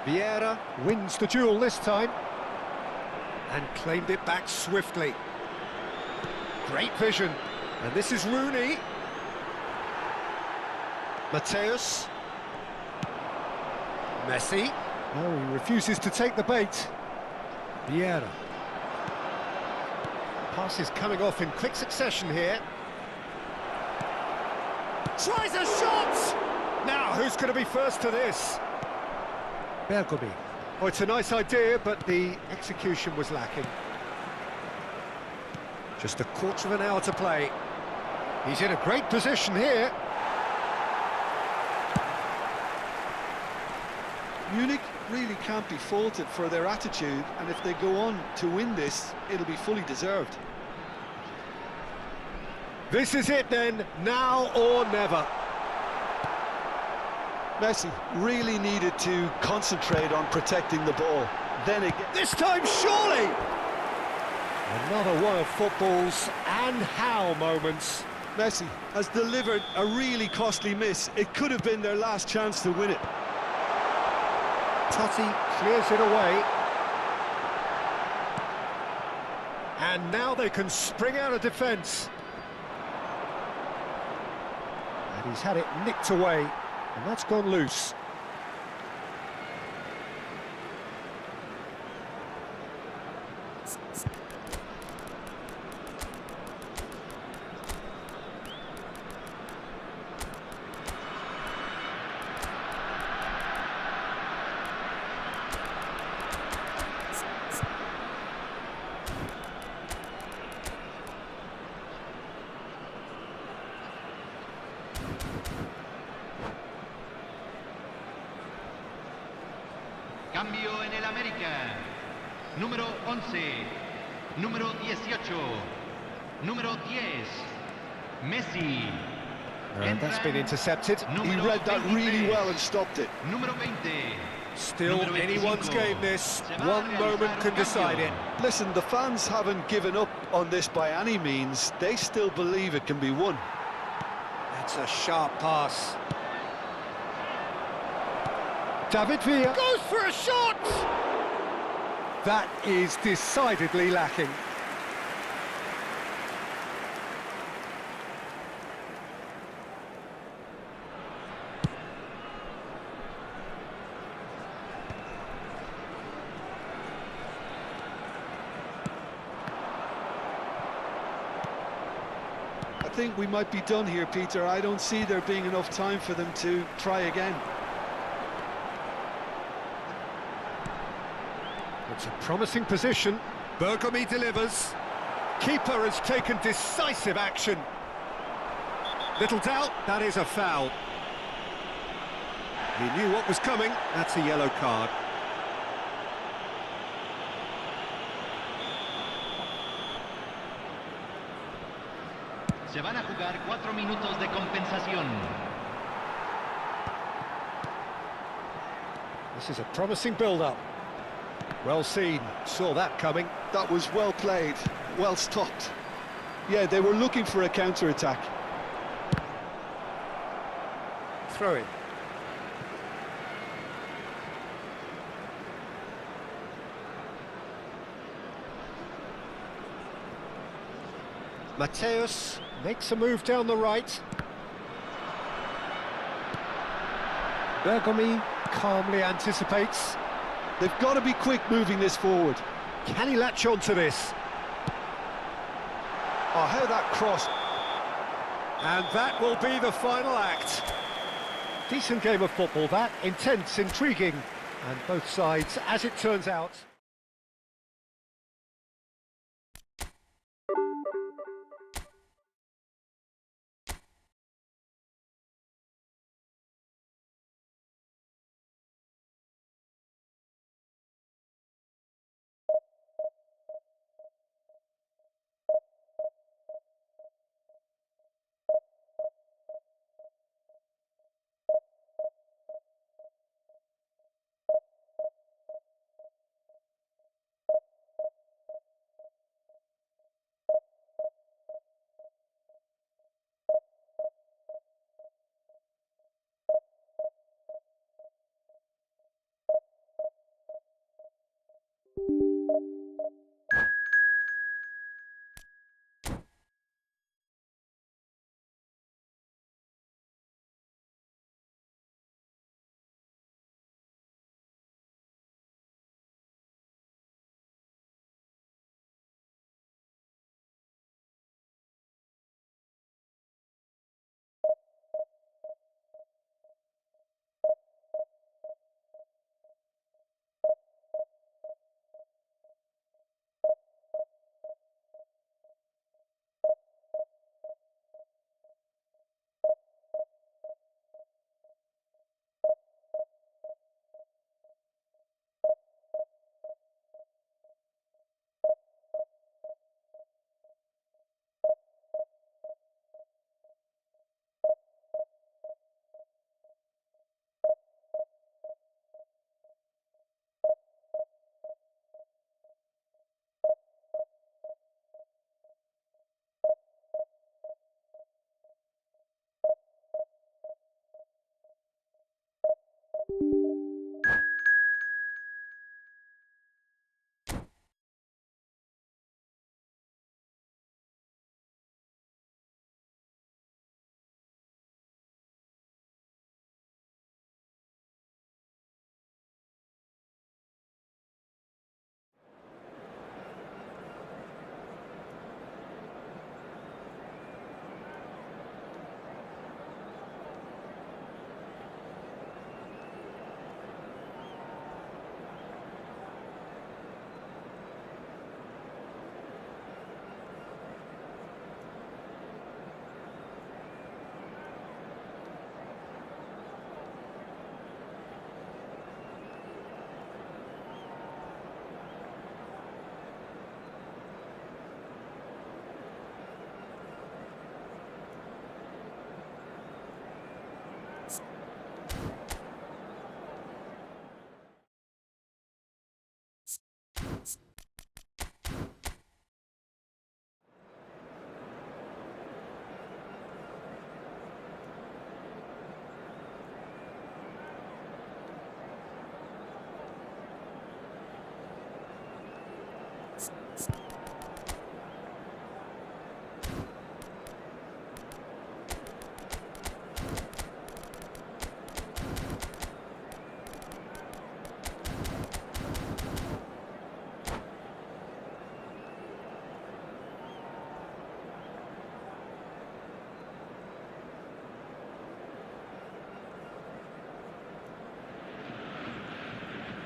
Vieira wins the duel this time. And claimed it back swiftly. Great vision. And this is Rooney. Mateus. Messi. Oh, he refuses to take the bait. Vieira. Passes coming off in quick succession here. Tries a shot! Now, who's going to be first to this? Bergomi. Oh, it's a nice idea, but the execution was lacking. Just a quarter of an hour to play. He's in a great position here. Munich really can't be faulted for their attitude, and if they go on to win this, it'll be fully deserved. This is it then, now or never. Messi really needed to concentrate on protecting the ball. Then again... This time, surely! Another one of football's and how moments. Messi has delivered a really costly miss. It could have been their last chance to win it. Totti clears it away. And now they can spring out of defence. And he's had it nicked away, and that's gone loose. Cambio en el América. Número 11. Número 18. Número 10. Messi. And that's been intercepted. He read that really well and stopped it. Número 20. Still anyone's game this. One moment can decide it. Listen, the fans haven't given up on this by any means. They still believe it can be won. That's a sharp pass. David Villa goes for a shot! That is decidedly lacking. I think we might be done here, Peter. I don't see there being enough time for them to try again. It's a promising position. Bergomi delivers. Keeper has taken decisive action. Little doubt, that is a foul. He knew what was coming. That's a yellow card. Se van a jugar 4 minutos de compensación. This is a promising build-up. Well seen, saw that coming. That was well played, well stopped. Yeah, they were looking for a counter-attack. Throw it. Mateus makes a move down the right. Bergomi calmly anticipates. They've got to be quick moving this forward. Can he latch on to this? Oh, how that cross. And that will be the final act. Decent game of football, that. Intense, intriguing. And both sides, as it turns out,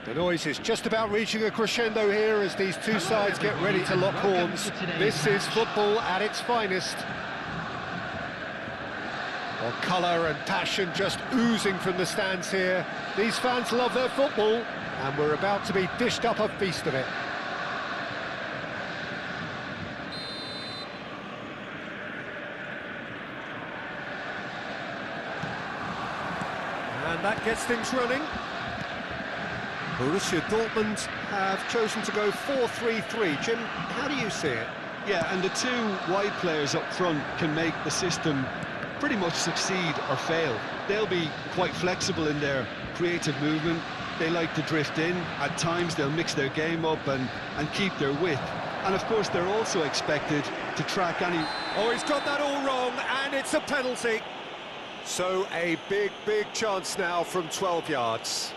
The noise is just about reaching a crescendo here as these two sides get ready to lock horns. This is football at its finest. Well, colour and passion just oozing from the stands here. These fans love their football, and we're about to be dished up a feast of it. And that gets things running. Borussia Dortmund have chosen to go 4-3-3. Jim, how do you see it? Yeah, and the two wide players up front can make the system pretty much succeed or fail. They'll be quite flexible in their creative movement. They like to drift in. At times they'll mix their game up and keep their width. And of course they're also expected to track any... Oh, he's got that all wrong, and it's a penalty. So a big chance now from 12 yards.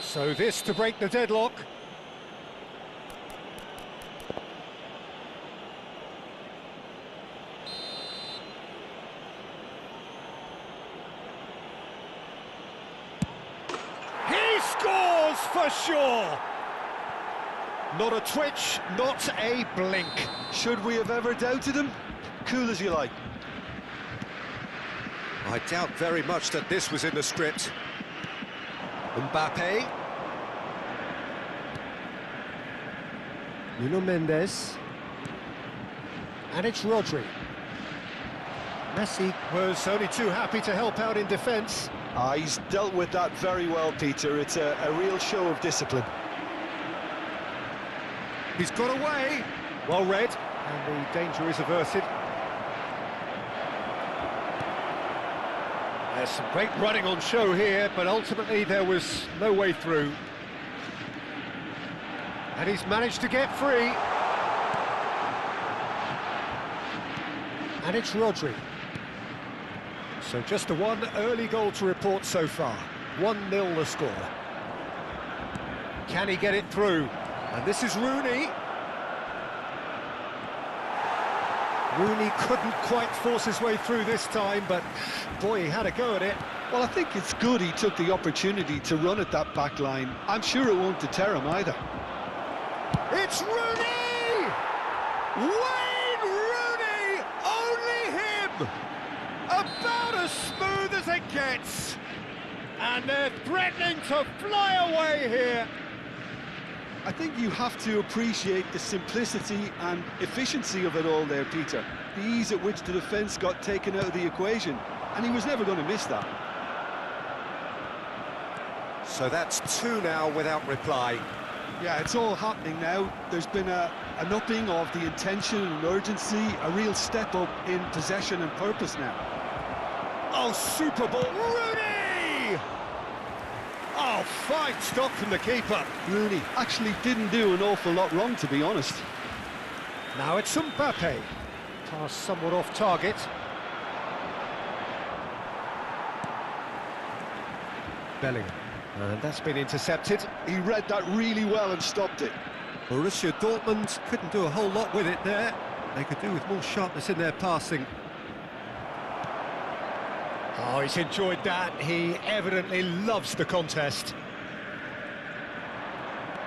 So this to break the deadlock. He scores for sure! Not a twitch, not a blink. Should we have ever doubted him? Cool as you like. I doubt very much that this was in the script. Mbappe. Nuno Mendes. And it's Rodri. Messi was only too happy to help out in defence. He's dealt with that very well, Peter. It's a real show of discipline. He's got away. Well read. And the danger is averted. There's some great running on show here, but ultimately there was no way through. And he's managed to get free. And it's Rodri. So just the one early goal to report so far. 1-0 the score. Can he get it through? And this is Rooney. Rooney couldn't quite force his way through this time, but boy, he had a go at it. Well, I think it's good he took the opportunity to run at that back line. I'm sure it won't deter him either. It's Rooney! Wayne Rooney! Only him! About as smooth as it gets. And they're threatening to fly away here. I think you have to appreciate the simplicity and efficiency of it all there, Peter. The ease at which the defence got taken out of the equation, and he was never going to miss that. So that's 2 now without reply. Yeah, it's all happening now. There's been an upping of the intention and urgency, a real step up in possession and purpose now. Oh, super ball. Rooney! Oh, fine stop from the keeper. Rooney actually didn't do an awful lot wrong, to be honest. Now it's Mbappe. Pass somewhat off target. Bellingham. And that's been intercepted. He read that really well and stopped it. Borussia Dortmund couldn't do a whole lot with it there. They could do with more sharpness in their passing. Oh, he's enjoyed that. He evidently loves the contest.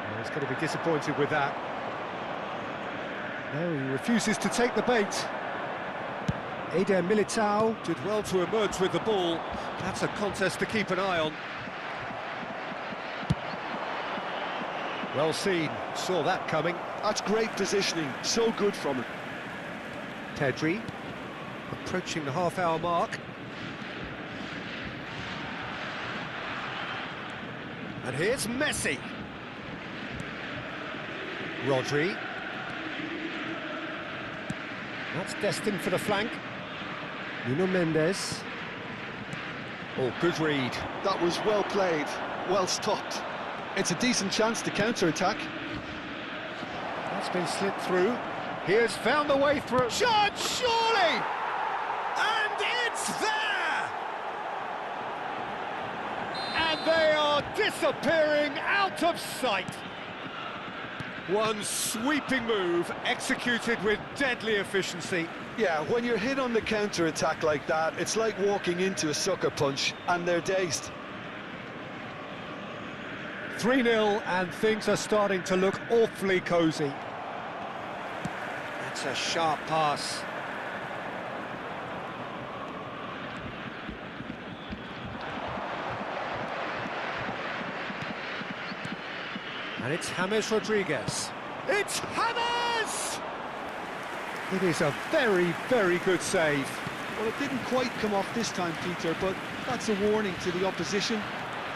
Well, he's going to be disappointed with that. No, he refuses to take the bait. Eder Militao did well to emerge with the ball. That's a contest to keep an eye on. Well seen, saw that coming. That's great positioning, so good from him. Pedri, approaching the half-hour mark. And here's Messi. Rodri. That's destined for the flank. Nuno Mendes. Oh, good read. That was well played, well stopped. It's a decent chance to counter-attack. That's been slipped through. He has found the way through. Shot, surely! And it's there! And they are disappearing out of sight. One sweeping move, executed with deadly efficiency. Yeah, when you're hit on the counter-attack like that, it's like walking into a sucker punch, and they're dazed. 3-0, and things are starting to look awfully cosy. That's a sharp pass. And it's James Rodriguez. It's Hammers! It is a very, very good save. Well, it didn't quite come off this time, Peter, but that's a warning to the opposition.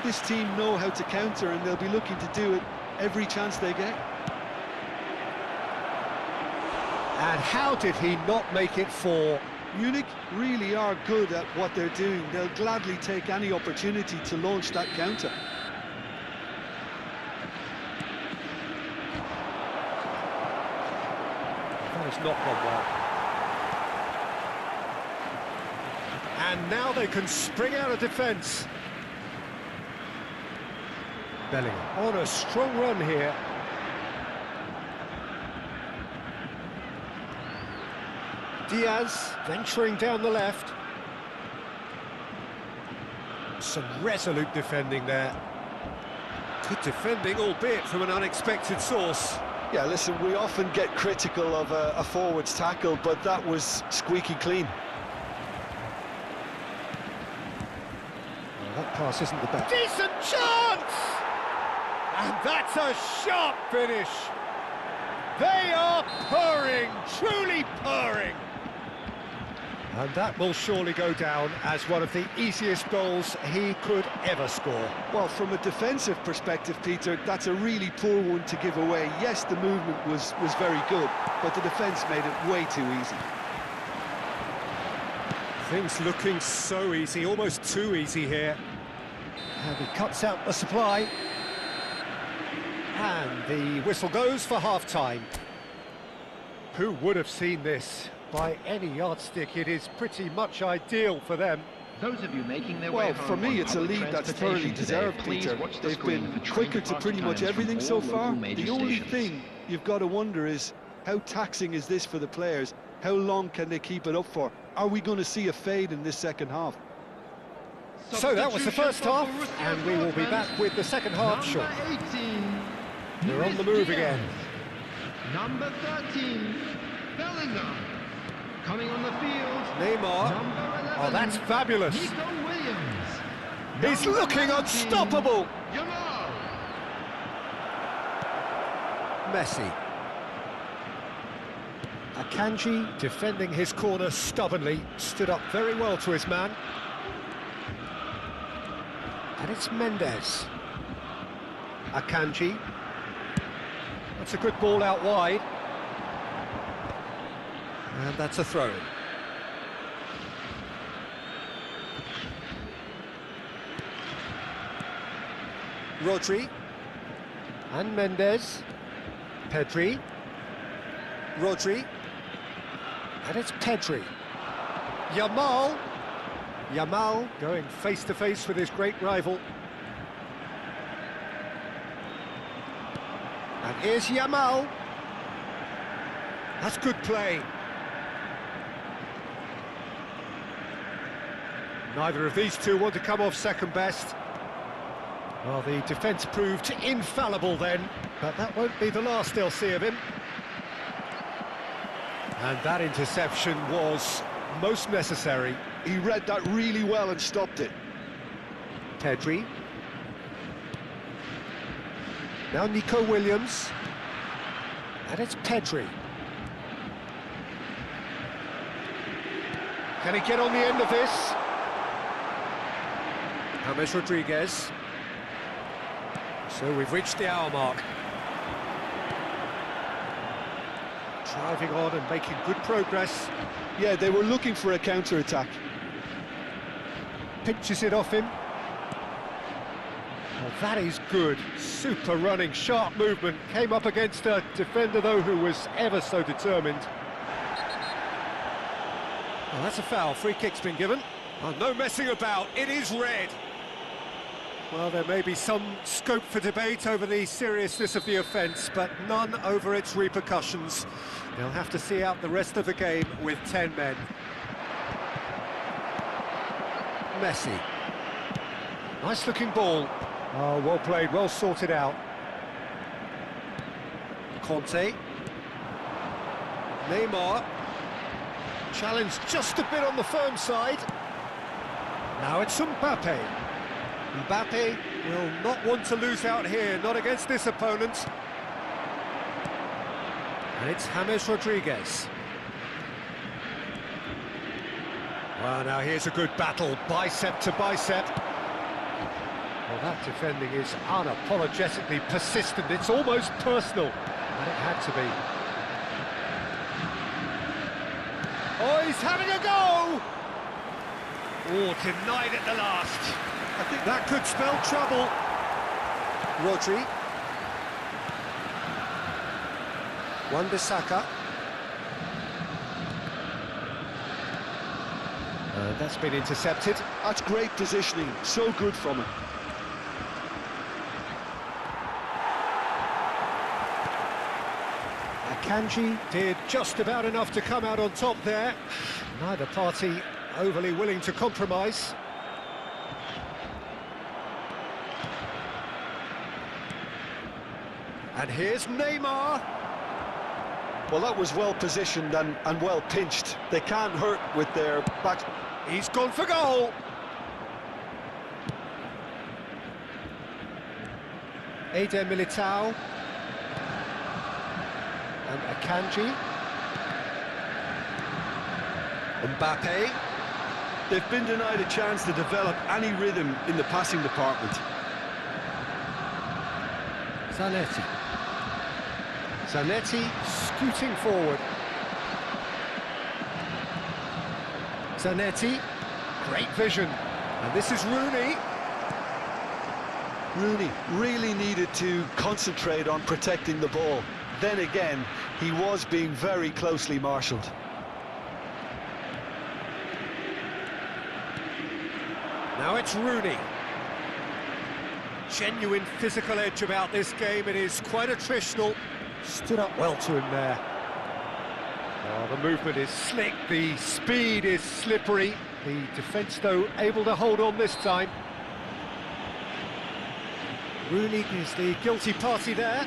This team know how to counter, and they'll be looking to do it every chance they get. And how did he not make it 4? Munich really are good at what they're doing. They'll gladly take any opportunity to launch that counter. That has not gone well. And now they can spring out of defence. Bellingham on a strong run here. Diaz venturing down the left. Some resolute defending there. Good defending, albeit from an unexpected source. Yeah, listen, we often get critical of a forward's tackle, but that was squeaky clean. Well, that pass isn't the best. Decent chance! And that's a sharp finish. They are purring, truly purring. And that will surely go down as one of the easiest goals he could ever score. Well, from a defensive perspective, Peter, that's a really poor one to give away. Yes, the movement was very good, but the defence made it way too easy. Things looking so easy, almost too easy here. And he cuts out the supply. And the whistle goes for half-time. Who would have seen this? By any yardstick, it is pretty much ideal for them. Those of you making their way Well, home for me, on it's a public lead that's transportation thoroughly today, deserved, please Peter. watch the They've screen been for train quicker to pretty much departure everything times so from all far. local major The only stations. thing you've got to wonder is, how taxing is this for the players? How long can they keep it up for? Are we going to see a fade in this second half? So that was the first half, and we will be back with the second half shortly. Number 18, They're on the move again. Number 13, Bellingham. Coming on the field, Neymar. number 11, Oh, that's fabulous. Nico Williams. He's Number looking 19, unstoppable. Yamal. Messi. Akanji defending his corner stubbornly, stood up very well to his man. And it's Mendes. Akanji. That's a good ball out wide. And that's a throw-in. Rodri. And Mendes. Pedri. Rodri. And it's Pedri. Yamal. Yamal going face-to-face with his great rival. And here's Yamal. That's good play. Neither of these two want to come off second best. Well, the defence proved infallible then, but that won't be the last they'll see of him. And that interception was most necessary. He read that really well and stopped it. Pedri. Now Nico Williams. And it's Pedri. Can he get on the end of this? James Rodriguez. So we've reached the hour mark. Driving on and making good progress. Yeah, they were looking for a counter-attack. Pinches it off him. Well, that is good. Super running, sharp movement. Came up against a defender, though, who was ever so determined. Well, that's a foul. Free kick's been given. Oh, no messing about. It is red. Well, there may be some scope for debate over the seriousness of the offence, but none over its repercussions. They'll have to see out the rest of the game with 10 men. Messi. Nice-looking ball. Oh, well played, well sorted out. Conte. Neymar. Challenge just a bit on the firm side. Now it's Mbappe. Mbappe will not want to lose out here, not against this opponent. And it's James Rodriguez. Well, now here's a good battle, bicep to bicep. Well, that defending is unapologetically persistent. It's almost personal, and it had to be. Oh, he's having a go! Oh, denied at the last. I think that could spell trouble. Rodri. Wan-Bissaka. That's been intercepted. That's great positioning, so good from him. Akanji did just about enough to come out on top there. Neither party overly willing to compromise. And here's Neymar. Well, that was well positioned and well pinched. They can't hurt with their back. He's gone for goal. Eder Militao. And Akanji. Mbappe. They've been denied a chance to develop any rhythm in the passing department. Zanetti. Zanetti scooting forward. Zanetti, great vision. And this is Rooney. Rooney really needed to concentrate on protecting the ball. Then again, he was being very closely marshalled. Now it's Rooney. Genuine physical edge about this game. It is quite attritional. Stood up well to him there. Oh, the movement is slick, the speed is slippery. The defence, though, able to hold on this time. Rooney is the guilty party there.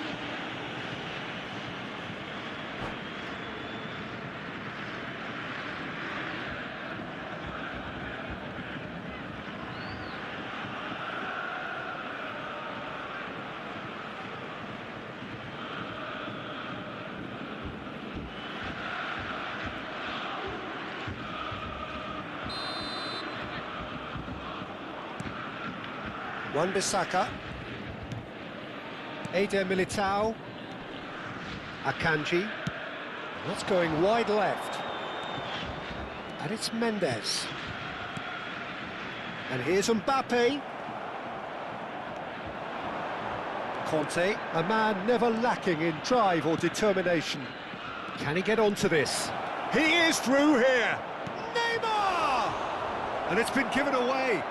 Wan-Bissaka. Eder Militao. Akanji. That's going wide left. And it's Mendes. And here's Mbappe. Conte, a man never lacking in drive or determination. Can he get onto this? He is through here. Neymar! And it's been given away.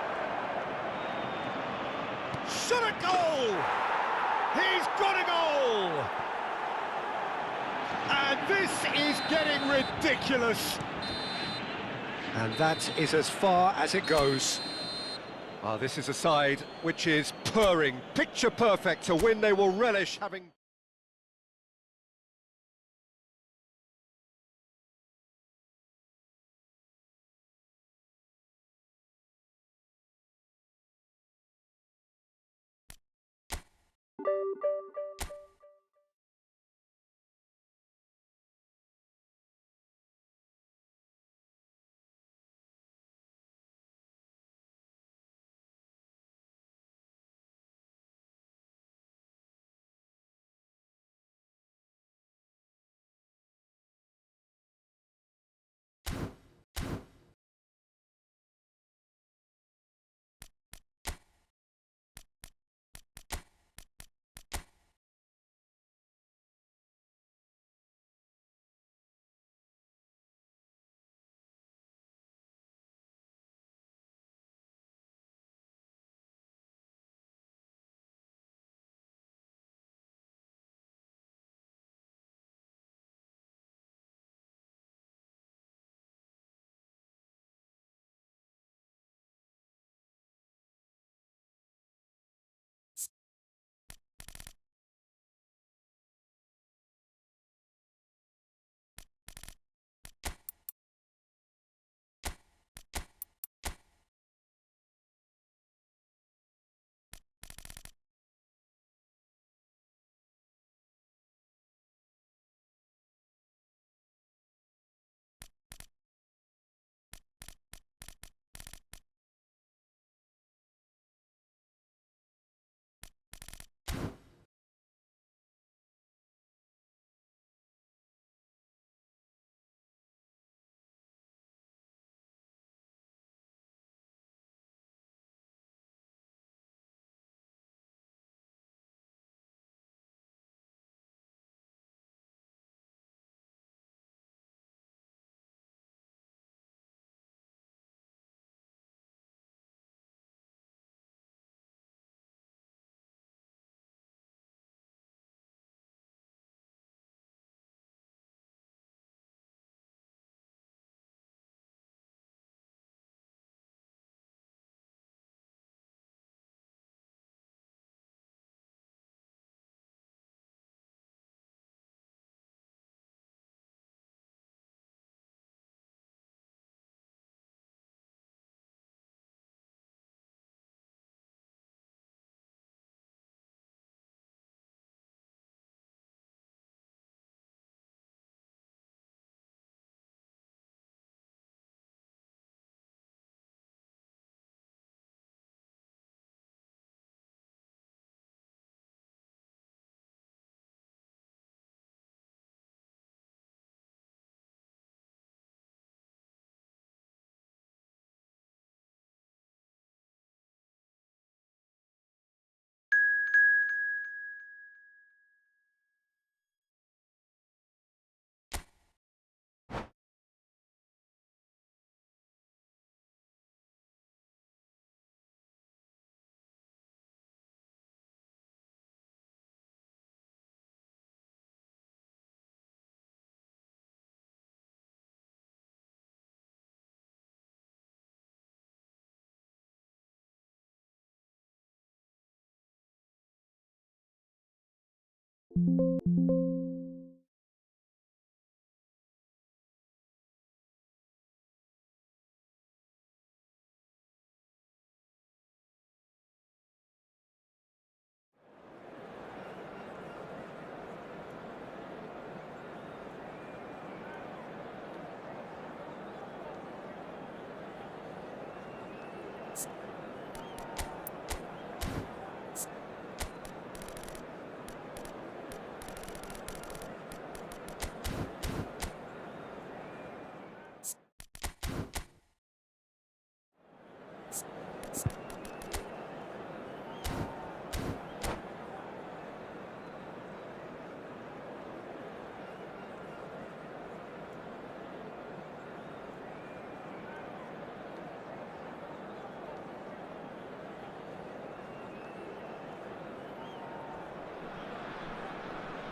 Shot a goal! He's got a goal! And this is getting ridiculous. And that is as far as it goes. Well, this is a side which is purring, picture perfect, a win they will relish having...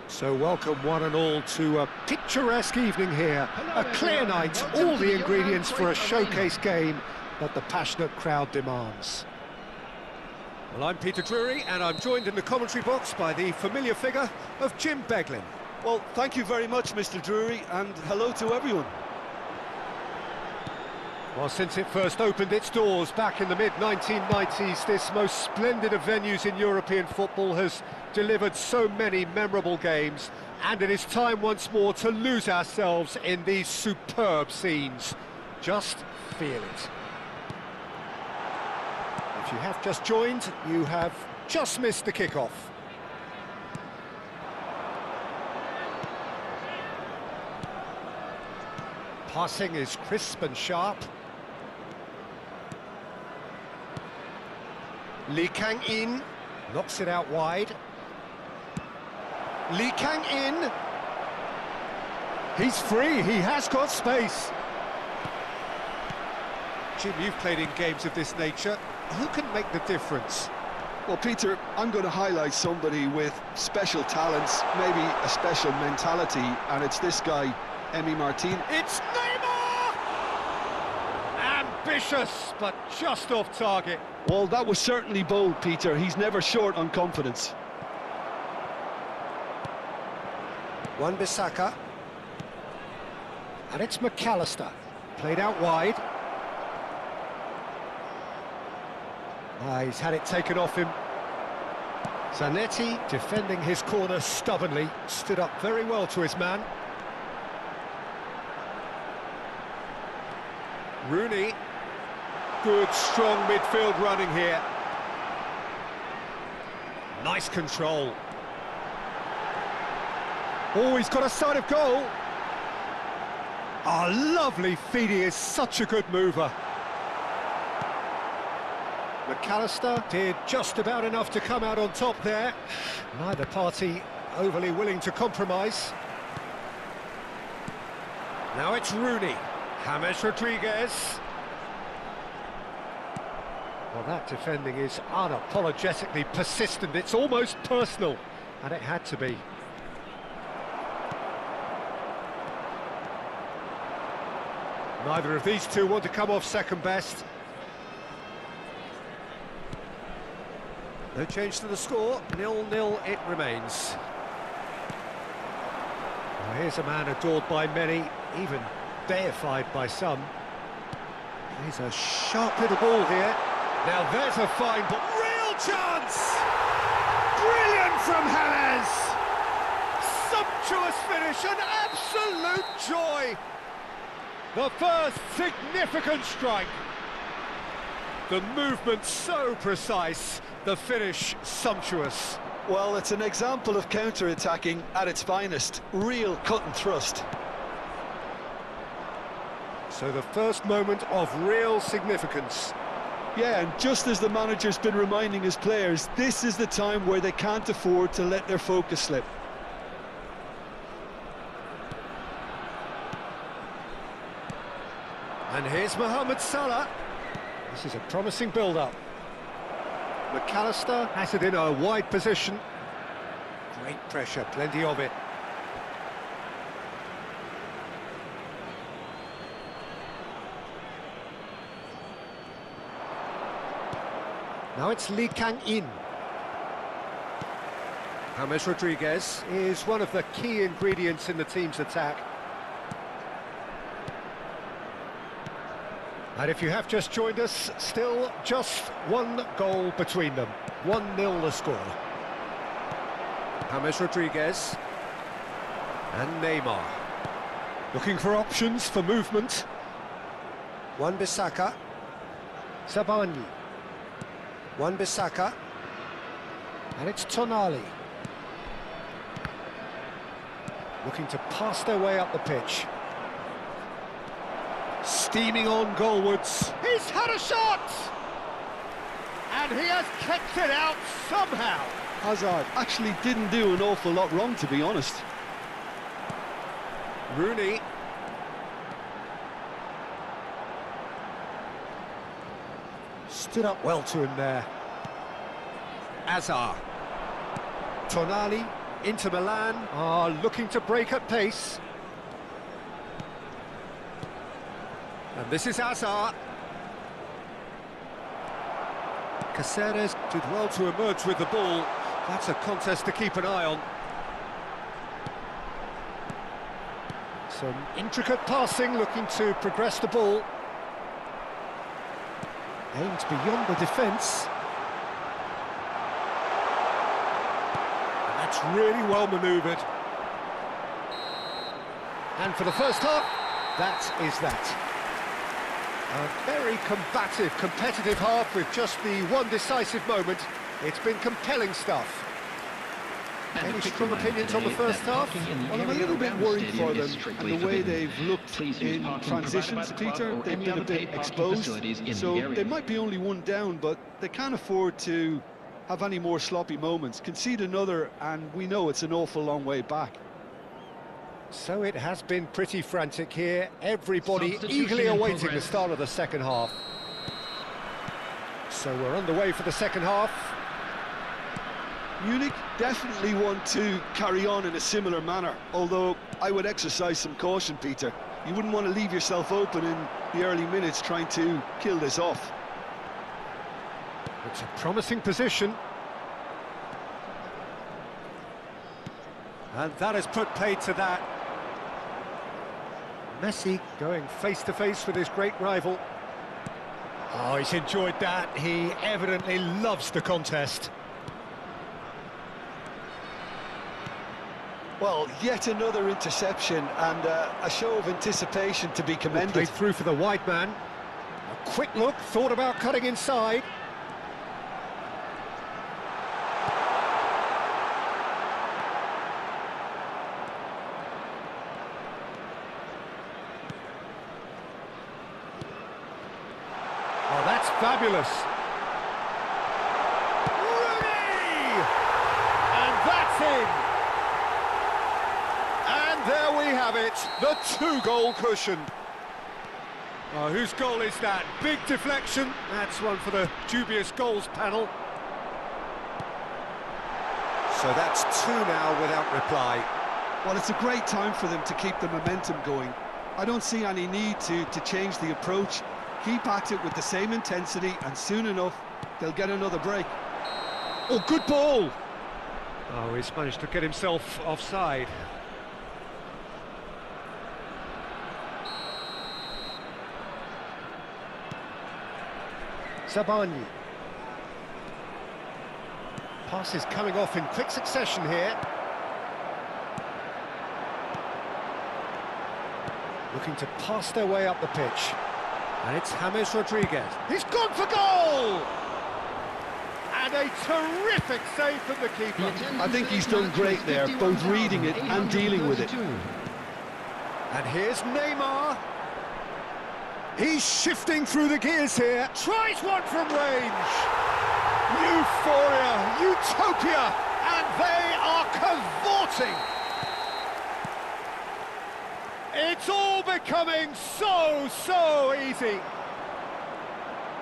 So welcome one and all to a picturesque evening here. A clear night, all the ingredients for a showcase game that the passionate crowd demands. Well, I'm Peter Drury, and I'm joined in the commentary box by the familiar figure of Jim Beglin. Well, thank you very much, Mr. Drury, and hello to everyone. Well, since it first opened its doors back in the mid-1990s, this most splendid of venues in European football has delivered so many memorable games, and it is time once more to lose ourselves in these superb scenes. Just feel it. If you have just joined, you have just missed the kickoff. Passing is crisp and sharp. Lee Kang-in knocks it out wide. Lee Kang-in. He's free, he has got space. Jim, you've played in games of this nature. Who can make the difference? Well, Peter, I'm going to highlight somebody with special talents, maybe a special mentality, and it's this guy, Emi Martin. It's Neymar! Ambitious, but just off target. Well, that was certainly bold, Peter. He's never short on confidence. Wan-Bissaka. And it's McAllister. Played out wide. He's had it taken off him. Zanetti, defending his corner stubbornly, stood up very well to his man. Rooney. Good, strong midfield running here. Nice control. Oh, he's got a sight of goal. Oh, lovely feed. He is such a good mover. McAllister did just about enough to come out on top there. Neither party overly willing to compromise. Now it's Rooney. James Rodriguez. Well, that defending is unapologetically persistent. It's almost personal, and it had to be. Neither of these two want to come off second best. No change to the score, 0-0 it remains. Well, here's a man adored by many, even deified by some. He's a sharp little ball here. Now there's a fine ball. Real chance! Brilliant from James! Sumptuous finish, an absolute joy! The first significant strike. The movement so precise, the finish sumptuous. Well, it's an example of counter-attacking at its finest. Real cut and thrust. So the first moment of real significance. Yeah, and just as the manager's been reminding his players, this is the time where they can't afford to let their focus slip. And here's Mohamed Salah. This is a promising build-up. McAllister has it in a wide position. Great pressure, plenty of it. Now it's Lee Kang-in. James Rodriguez is one of the key ingredients in the team's attack. And if you have just joined us, still just one goal between them. 1-0 the score. James Rodriguez and Neymar. Looking for options for movement. Wan-Bissaka. Zabarnyi. Wan-Bissaka. And it's Tonali. Looking to pass their way up the pitch. Steaming on goalwards. He's had a shot! And he has kicked it out somehow. Hazard actually didn't do an awful lot wrong, to be honest. Rooney. Stood up well to him there. Hazard. Tonali, Inter Milan are looking to break at pace. And this is Hazard. Caceres did well to emerge with the ball. That's a contest to keep an eye on. Some intricate passing, looking to progress the ball. Aimed beyond the defence. And that's really well manoeuvred. And for the first half, that is that. A very combative, competitive half with just the one decisive moment. It's been compelling stuff. Any strong opinions on the first half? Well, I'm a little bit worried for them and the way they've looked in transitions, Peter. They've been a bit exposed, so they might be only one down, but they can't afford to have any more sloppy moments. Concede another, and we know it's an awful long way back. So it has been pretty frantic here. Everybody eagerly awaiting the start of the second half. So we're underway for the second half. Munich definitely want to carry on in a similar manner, although I would exercise some caution, Peter. You wouldn't want to leave yourself open in the early minutes trying to kill this off. It's a promising position. And that has put paid to that. Messi going face-to-face with his great rival. Oh, he's enjoyed that. He evidently loves the contest. Well, yet another interception and a show of anticipation to be commended. Played through for the wide man. A quick look, thought about cutting inside. Oh, that's fabulous. Rooney! And that's in. And there we have it, the two-goal cushion. Oh, whose goal is that? Big deflection. That's one for the dubious goals panel. So that's two now without reply. Well, it's a great time for them to keep the momentum going. I don't see any need to change the approach. Keep at it with the same intensity, and soon enough, they'll get another break. Oh, good ball! Oh, he's managed to get himself offside. Zabarnyi. Passes coming off in quick succession here. Looking to pass their way up the pitch. And it's James Rodriguez. He's gone for goal! And a terrific save from the keeper. I think he's done great there, both reading it and dealing with it. And here's Neymar. He's shifting through the gears here. Tries one from range. Euphoria, utopia, and they are cavorting. It's all becoming so easy.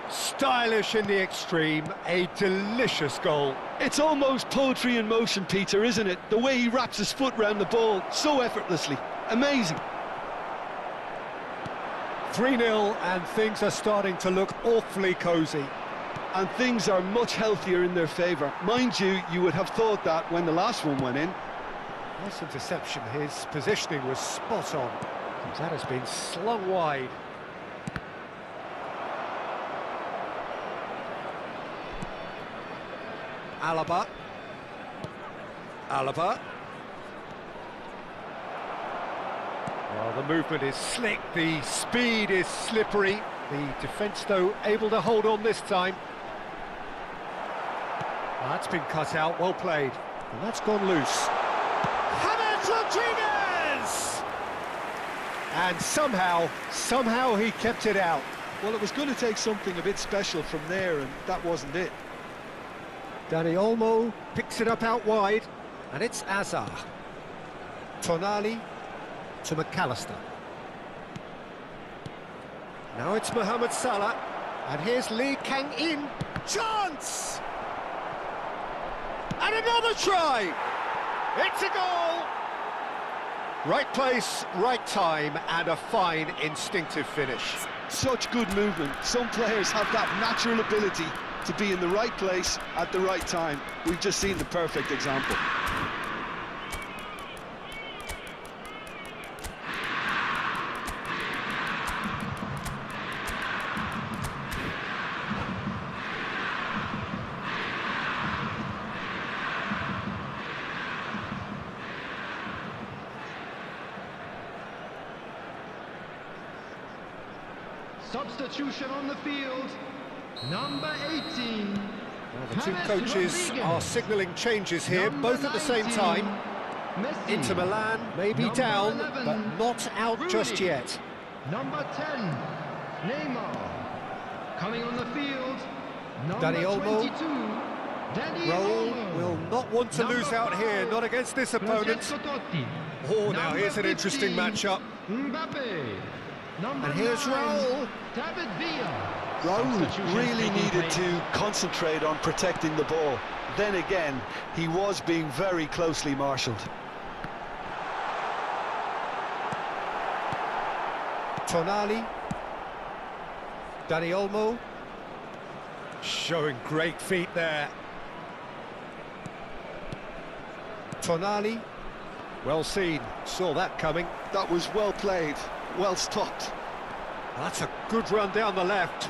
Stylish in the extreme, a delicious goal. It's almost poetry in motion, Peter, isn't it? The way he wraps his foot round the ball so effortlessly. Amazing. 3-0, and things are starting to look awfully cosy. and things are much healthier in their favour. Mind you, you would have thought that when the last one went in. Nice interception. His positioning was spot on. That has been slung wide. Alaba. Well, the movement is slick, the speed is slippery. The defence, though, able to hold on this time. That's been cut out, well played. And that's gone loose. James Rodriguez! And somehow he kept it out. Well, it was going to take something a bit special from there, and that wasn't it. Dani Olmo picks it up out wide, and it's Azar. Tonali to McAllister. Now it's Mohamed Salah, and here's Lee Kang-in. Chance! And another try! It's a goal! Right place, right time, and a fine instinctive finish. Such good movement. Some players have that natural ability to be in the right place at the right time. We've just seen the perfect example. Substitution on the field. Number 18. Well, the two James coaches Rodriguez. are signalling changes here, Number both at the same 19, time. Messi. Inter Milan may be Number down, 11, but not out just Rooney. yet. Number 10, Neymar. Coming on the field. Number Dani Olmo. 22, Dani Raul Olmo. will not want to Number lose out 5, here, not against this opponent. Francesco Totti. Oh, now Number here's an interesting 15, matchup. Mbappe. Number And here's 9, Raul. David Villa. Raul really needed to concentrate on protecting the ball. Then again, he was being very closely marshalled. Tonali. Dani Olmo. Showing great feet there. Tonali. Well seen, saw that coming. That was well played, well stopped. That's a good run down the left.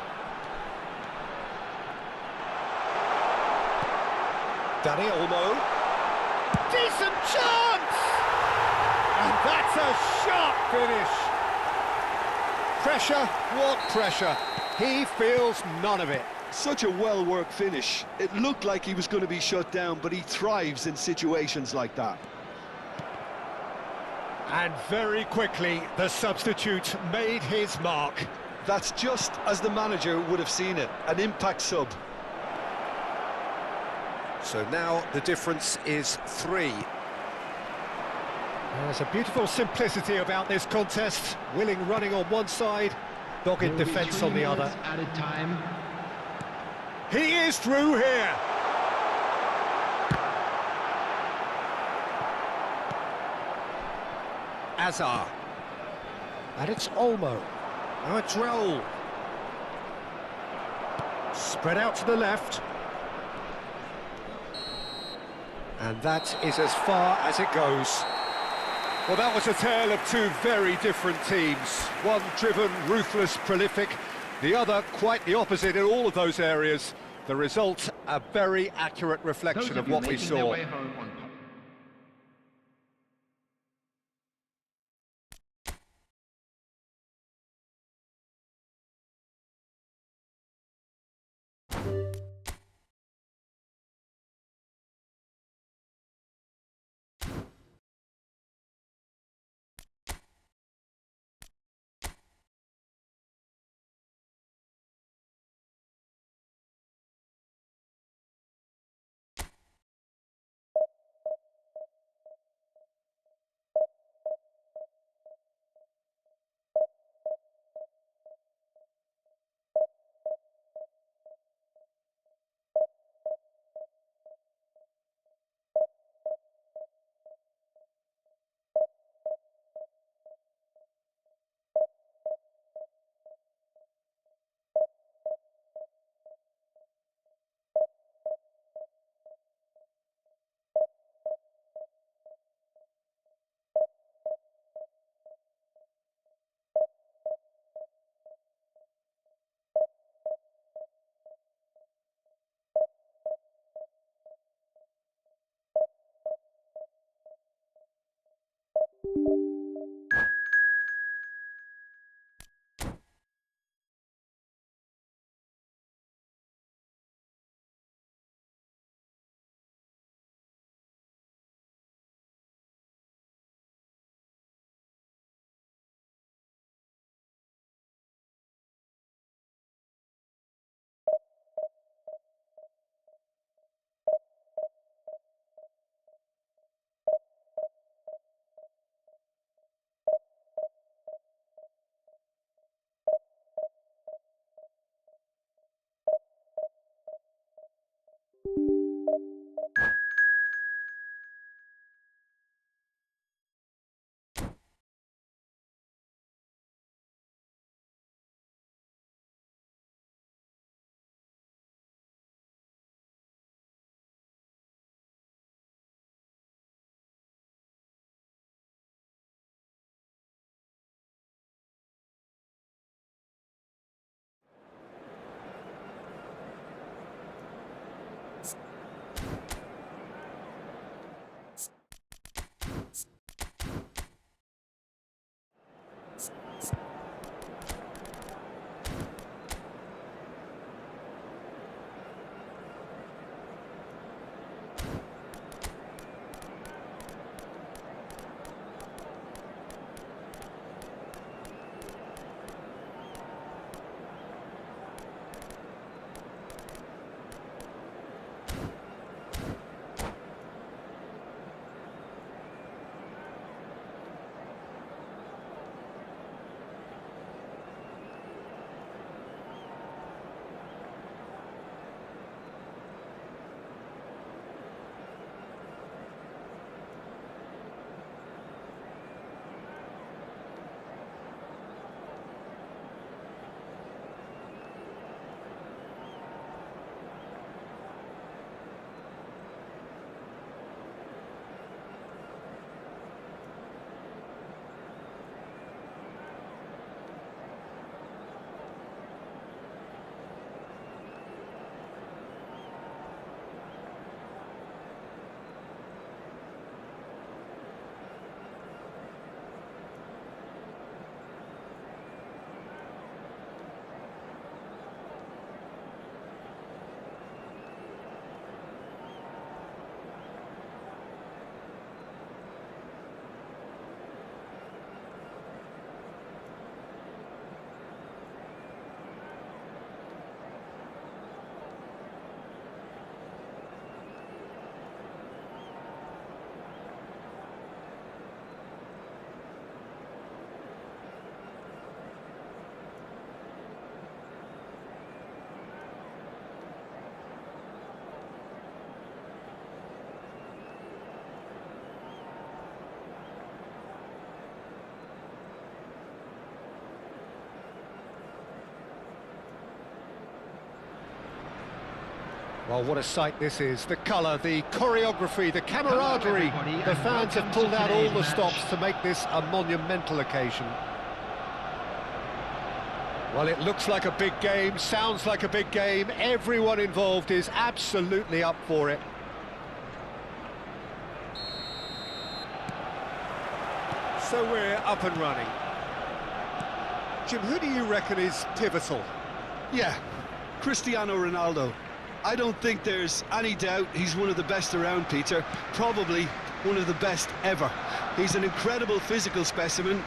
Dani Olmo. Decent chance! And that's a sharp finish. Pressure, what pressure? He feels none of it. Such a well-worked finish. It looked like he was going to be shut down, but he thrives in situations like that. And very quickly, the substitute made his mark. That's just as the manager would have seen it, an impact sub. So now the difference is 3. There's a beautiful simplicity about this contest. Willing running on one side, dogged defence on the other. Added time. He is through here. Azar. And it's Olmo. Now it's Raul. Spread out to the left. And that is as far as it goes. Well, that was a tale of two very different teams. One driven, ruthless, prolific. The other quite the opposite in all of those areas. The result, a very accurate reflection of what we saw. Well, what a sight this is. The colour, the choreography, the camaraderie. The fans have pulled out all the stops to make this a monumental occasion. Well, it looks like a big game, sounds like a big game. Everyone involved is absolutely up for it. So we're up and running. Jim, who do you reckon is pivotal? Yeah, Cristiano Ronaldo. I don't think there's any doubt he's one of the best around, Peter. Probably one of the best ever. He's an incredible physical specimen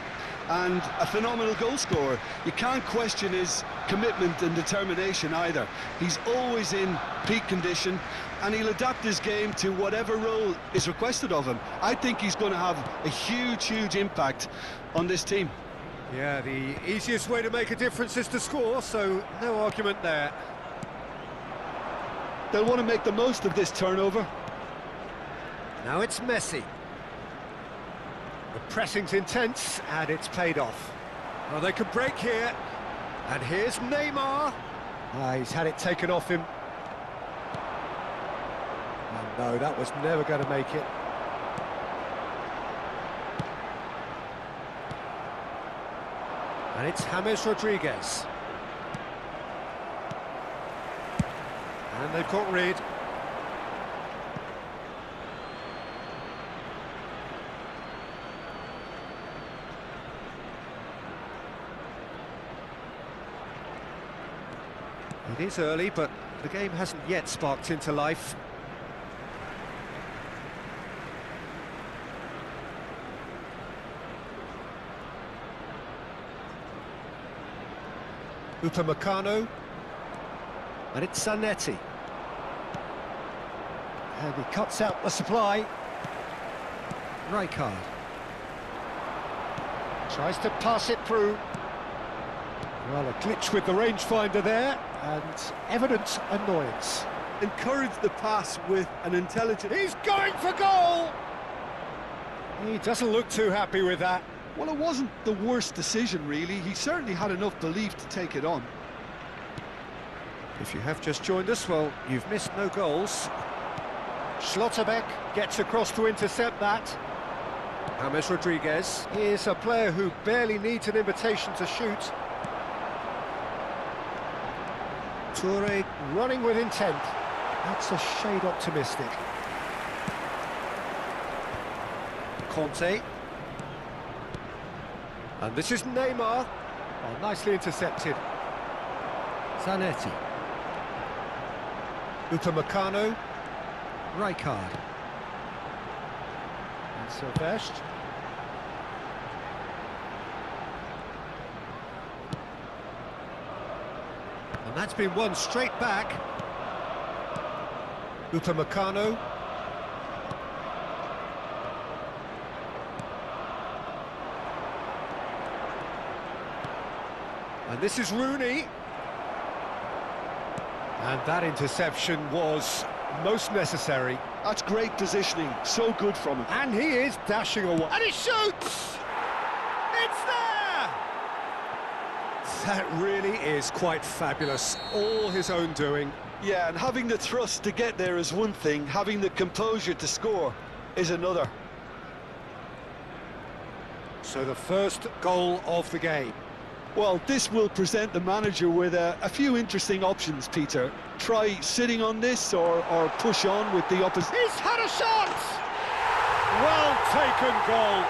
and a phenomenal goal scorer. You can't question his commitment and determination either. He's always in peak condition and he'll adapt his game to whatever role is requested of him. I think he's going to have a huge impact on this team. Yeah, the easiest way to make a difference is to score, so no argument there. They'll want to make the most of this turnover. Now it's Messi. The pressing's intense, and it's paid off. Well, they can break here. And here's Neymar. He's had it taken off him. Oh, no, that was never going to make it. And it's James Rodriguez. And they've got rid. It is early, but the game hasn't yet sparked into life. Upamecano. And it's Zanetti. And he cuts out the supply. Rijkaard. Tries to pass it through. Well, a glitch with the rangefinder there, and evident annoyance. encouraged the pass with an intelligent... He's going for goal! He doesn't look too happy with that. Well, it wasn't the worst decision, really. He certainly had enough belief to take it on. If you have just joined us, well, you've missed no goals. Schlotterbeck gets across to intercept that. James Rodriguez is a player who barely needs an invitation to shoot. Toure running with intent. That's a shade optimistic. Conte. And this is Neymar. Oh, nicely intercepted. Zanetti. Upamecano. Rijkaard. And Silvestre. And that's been won straight back. Upamecano. And this is Rooney. And that interception was most necessary. That's great positioning, so good from him. And he is dashing away. And he shoots! It's there! That really is quite fabulous. All his own doing. Yeah, and having the thrust to get there is one thing, having the composure to score is another. So the first goal of the game. Well, this will present the manager with a few interesting options, Peter. Try sitting on this or push on with the opposite. He's had a shot! Well taken goal.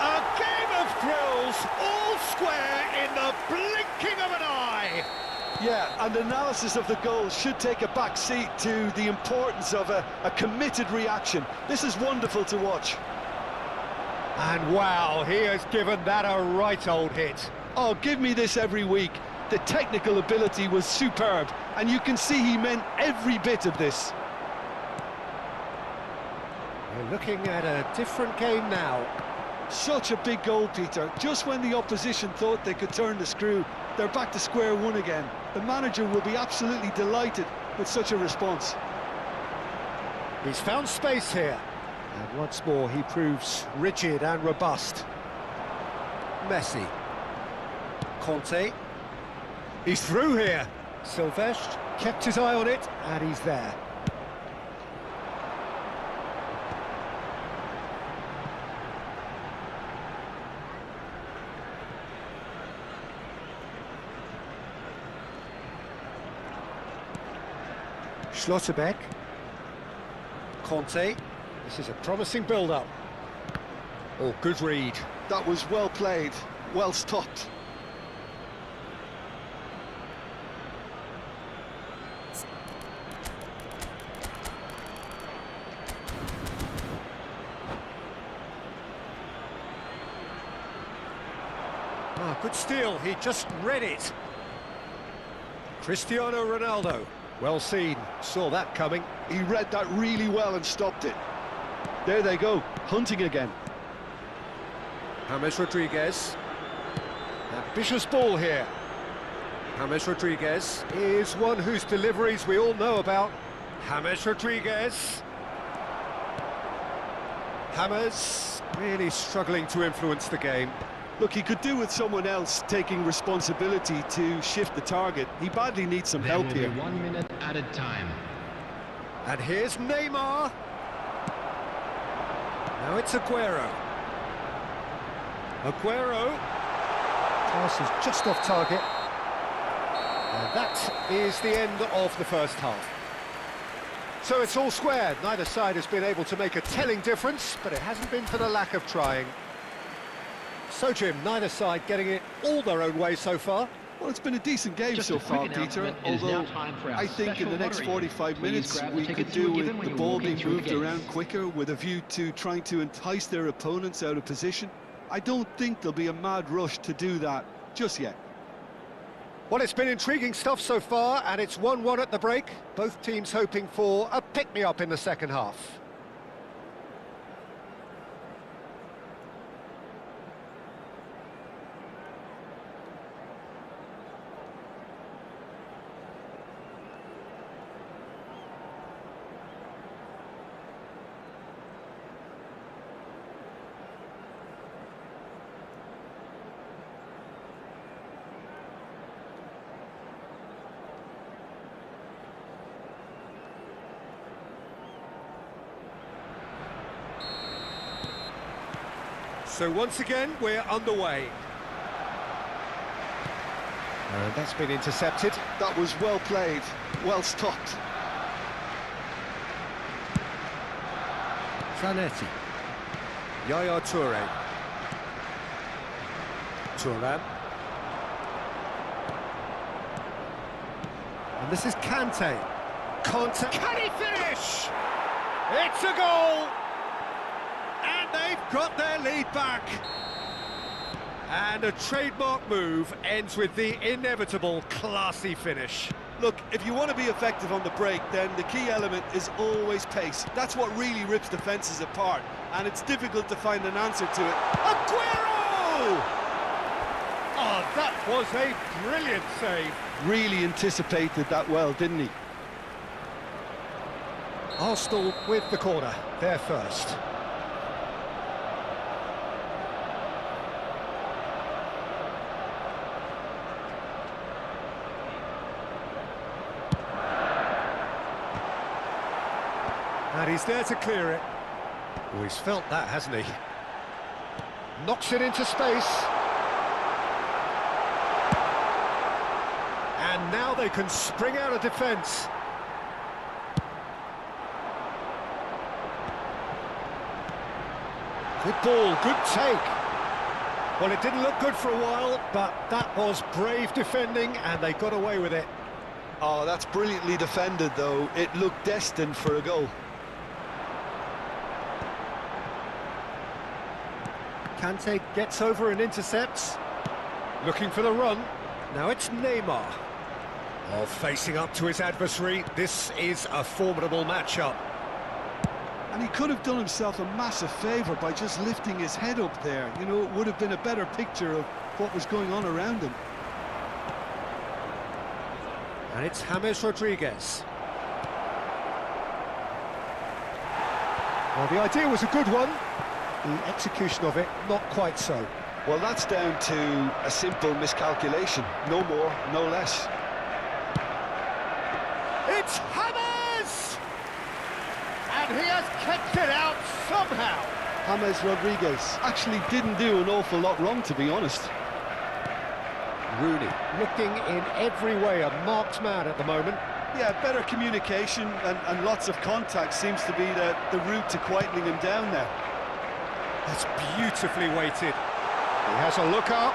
A game of thrills, all square in the blinking of an eye. Yeah, and analysis of the goal should take a back seat to the importance of a committed reaction. This is wonderful to watch. And wow, he has given that a right old hit. Oh, give me this every week. The technical ability was superb, and you can see he meant every bit of this. We're looking at a different game now. Such a big goal, Peter. Just when the opposition thought they could turn the screw, they're back to square one again. The manager will be absolutely delighted with such a response. He's found space here. And once more, he proves rigid and robust. Messi. Conte. He's through here. Silvestre kept his eye on it, and he's there. Schlotterbeck. Conte. This is a promising build-up. Oh, good read. That was well played, well stopped. Ah, good steal, he just read it. Cristiano Ronaldo, well seen, saw that coming. He read that really well and stopped it. There they go, hunting again. James Rodriguez. Ambitious ball here. James Rodriguez is one whose deliveries we all know about. James Rodriguez. James really struggling to influence the game. Look, he could do with someone else taking responsibility to shift the target. He badly needs some help here. 1 minute added time. And here's Neymar. Now it's Aguero. Aguero. Pass is just off target. And that is the end of the first half. So it's all square. Neither side has been able to make a telling difference, but it hasn't been for the lack of trying. So, Jim, neither side getting it all their own way so far. Well, it's been a decent game so far, Peter, although I think in the next 45 minutes we could do with the ball being moved around quicker with a view to trying to entice their opponents out of position. I don't think there'll be a mad rush to do that just yet. Well, it's been intriguing stuff so far, and it's 1-1 at the break. Both teams hoping for a pick-me-up in the second half. So once again, we're underway. And that's been intercepted. That was well played, well stopped. Zanetti. Yaya Toure. Thuram. And this is Kante. Contact. Can he finish? It's a goal! And they've got their lead back. And a trademark move ends with the inevitable classy finish. Look, if you want to be effective on the break, then the key element is always pace. That's what really rips defences apart, and it's difficult to find an answer to it. Aguero! Oh, that was a brilliant save. Really anticipated that well, didn't he? Arsenal with the corner, they're first. And he's there to clear it. Oh, he's felt that, hasn't he? Knocks it into space. And now they can spring out of defence. Good ball, good take. Well, it didn't look good for a while, but that was brave defending, and they got away with it. Oh, that's brilliantly defended, though. It looked destined for a goal. Kante gets over and intercepts. Looking for the run. Now it's Neymar. Oh, facing up to his adversary. This is a formidable matchup. And he could have done himself a massive favour by just lifting his head up there. You know, it would have been a better picture of what was going on around him. And it's James Rodriguez. Well, the idea was a good one. The execution of it, not quite so. Well, that's down to a simple miscalculation. No more, no less. It's James! And he has kept it out somehow. James Rodriguez actually didn't do an awful lot wrong, to be honest. Rooney looking in every way a marked man at the moment. Yeah, better communication and lots of contact seems to be the route to quietening him down there. That's beautifully weighted. He has a look up.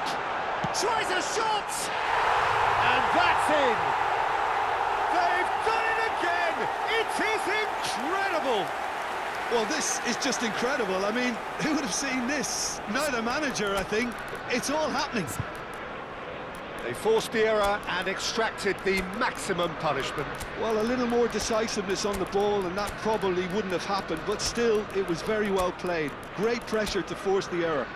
Tries a shot! And that's in! They've done it again! It is incredible! Well, this is just incredible. I mean, who would have seen this? Neither manager, I think. It's all happening. They forced the error and extracted the maximum punishment. Well, a little more decisiveness on the ball and that probably wouldn't have happened, but still, it was very well played. Great pressure to force the error.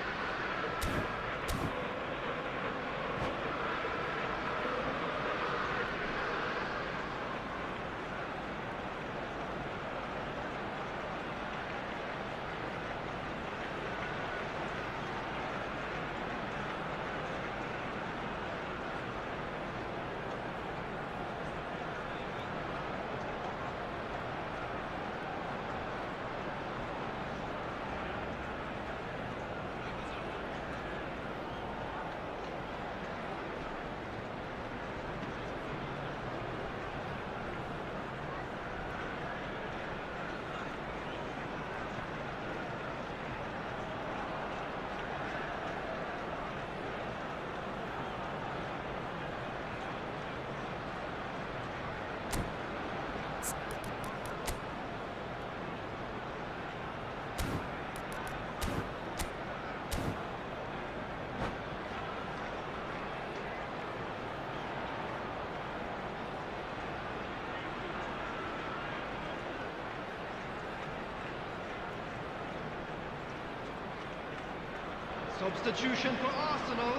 Substitution for Arsenal.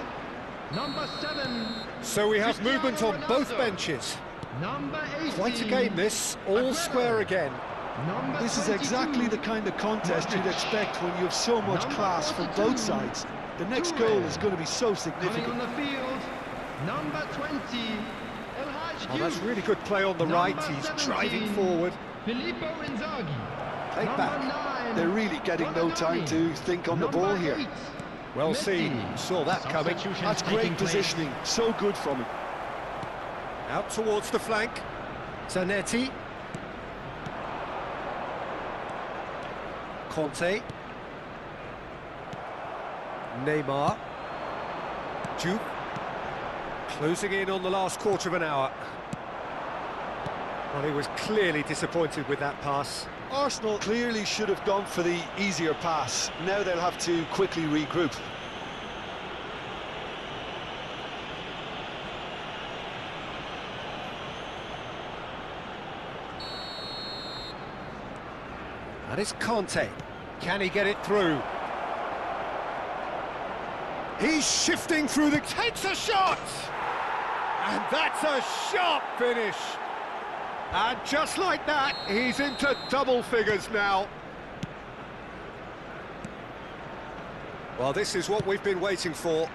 Number 7. So we have Cristiano movement on both Ronaldo. benches. Number 18. Quite a game this, all Aguero. square again. Number This is 22. exactly the kind of contest you'd expect when you have so much Number class from 42. both sides. The next goal is going to be so Coming significant. on the field. Number 20. Oh, that's really good play on the right. He's driving forward. Filippo Inzaghi. Played back. Number 9. They're really getting no time to think on the ball here. Well seen, saw that coming. That's great positioning, so good from him. Out towards the flank. Zanetti. Conte. Neymar. Duke. Closing in on the last quarter of an hour. Well, he was clearly disappointed with that pass. Arsenal clearly should have gone for the easier pass. Now they'll have to quickly regroup. That is Conte. Can he get it through? He's shifting through the... Takes a shot! And that's a sharp finish. And just like that, he's into double figures now. Well, this is what we've been waiting for.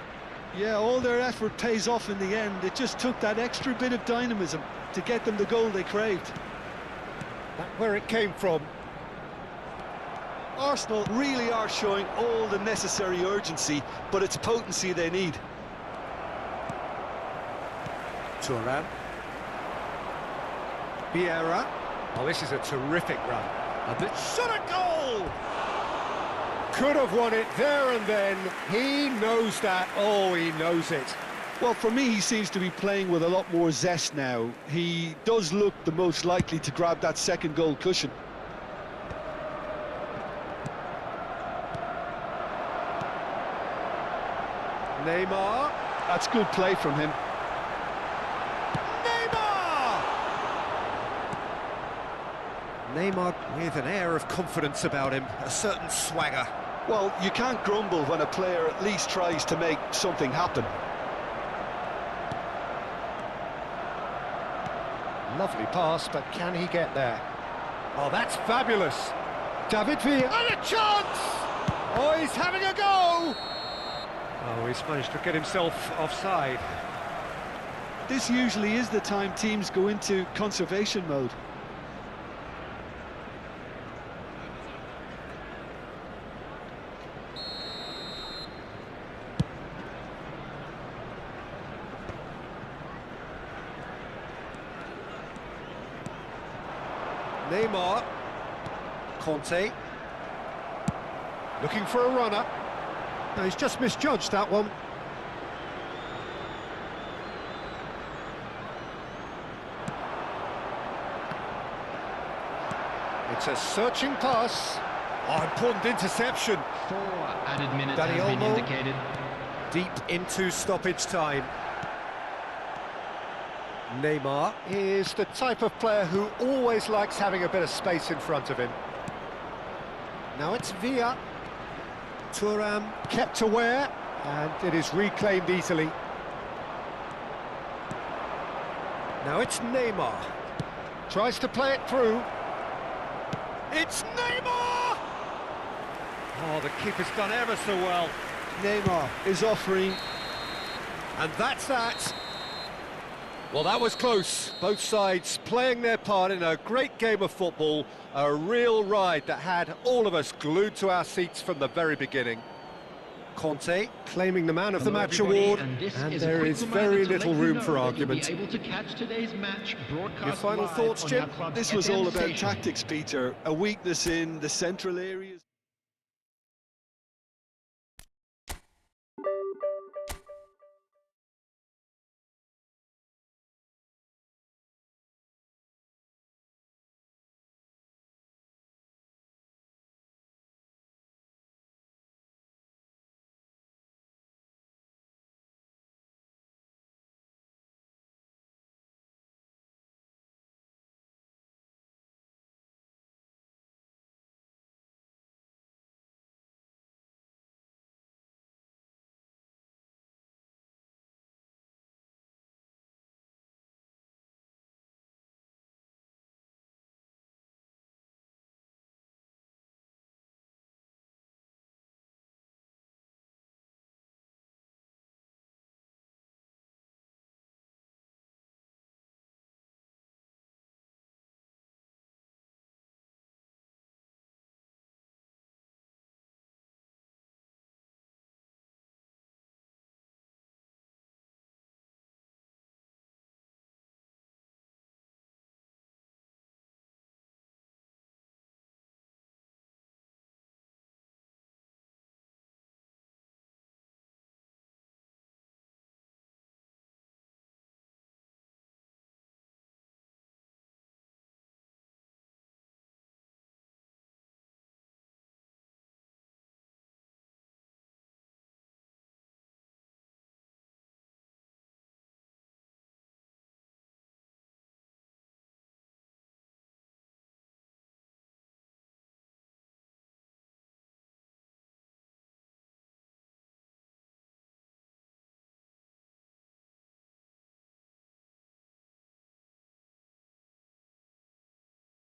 Yeah, all their effort pays off in the end. It just took that extra bit of dynamism to get them the goal they craved. That's where it came from. Arsenal really are showing all the necessary urgency, but it's potency they need. Thuram. Vieira. Oh, this is a terrific run. And this shot a goal! Could have won it there and then. He knows that. Oh, he knows it. Well, for me, he seems to be playing with a lot more zest now. He does look the most likely to grab that second goal cushion. Neymar. That's good play from him. Neymar with an air of confidence about him, a certain swagger. Well, you can't grumble when a player at least tries to make something happen. Lovely pass, but can he get there? Oh, that's fabulous. David Villa. And a chance! Oh, he's having a go! Oh, he's managed to get himself offside. This usually is the time teams go into conservation mode. Neymar. Conte. Looking for a runner. No, he's just misjudged that one. It's a searching pass. Oh, important interception. 4 added minutes Danny has been Olmo. indicated. Deep into stoppage time. Neymar is the type of player who always likes having a bit of space in front of him. Now it's Villa. Thuram kept aware, and it is reclaimed easily. Now it's Neymar. Tries to play it through. It's Neymar! Oh, the keeper's done ever so well. Neymar is offering. And that's that. Well, that was close. Both sides playing their part in a great game of football. A real ride that had all of us glued to our seats from the very beginning. Conte claiming the Man of the Match award, and there is very little room for argument. Your final thoughts, Jim? This was all about tactics, Peter. A weakness in the central areas.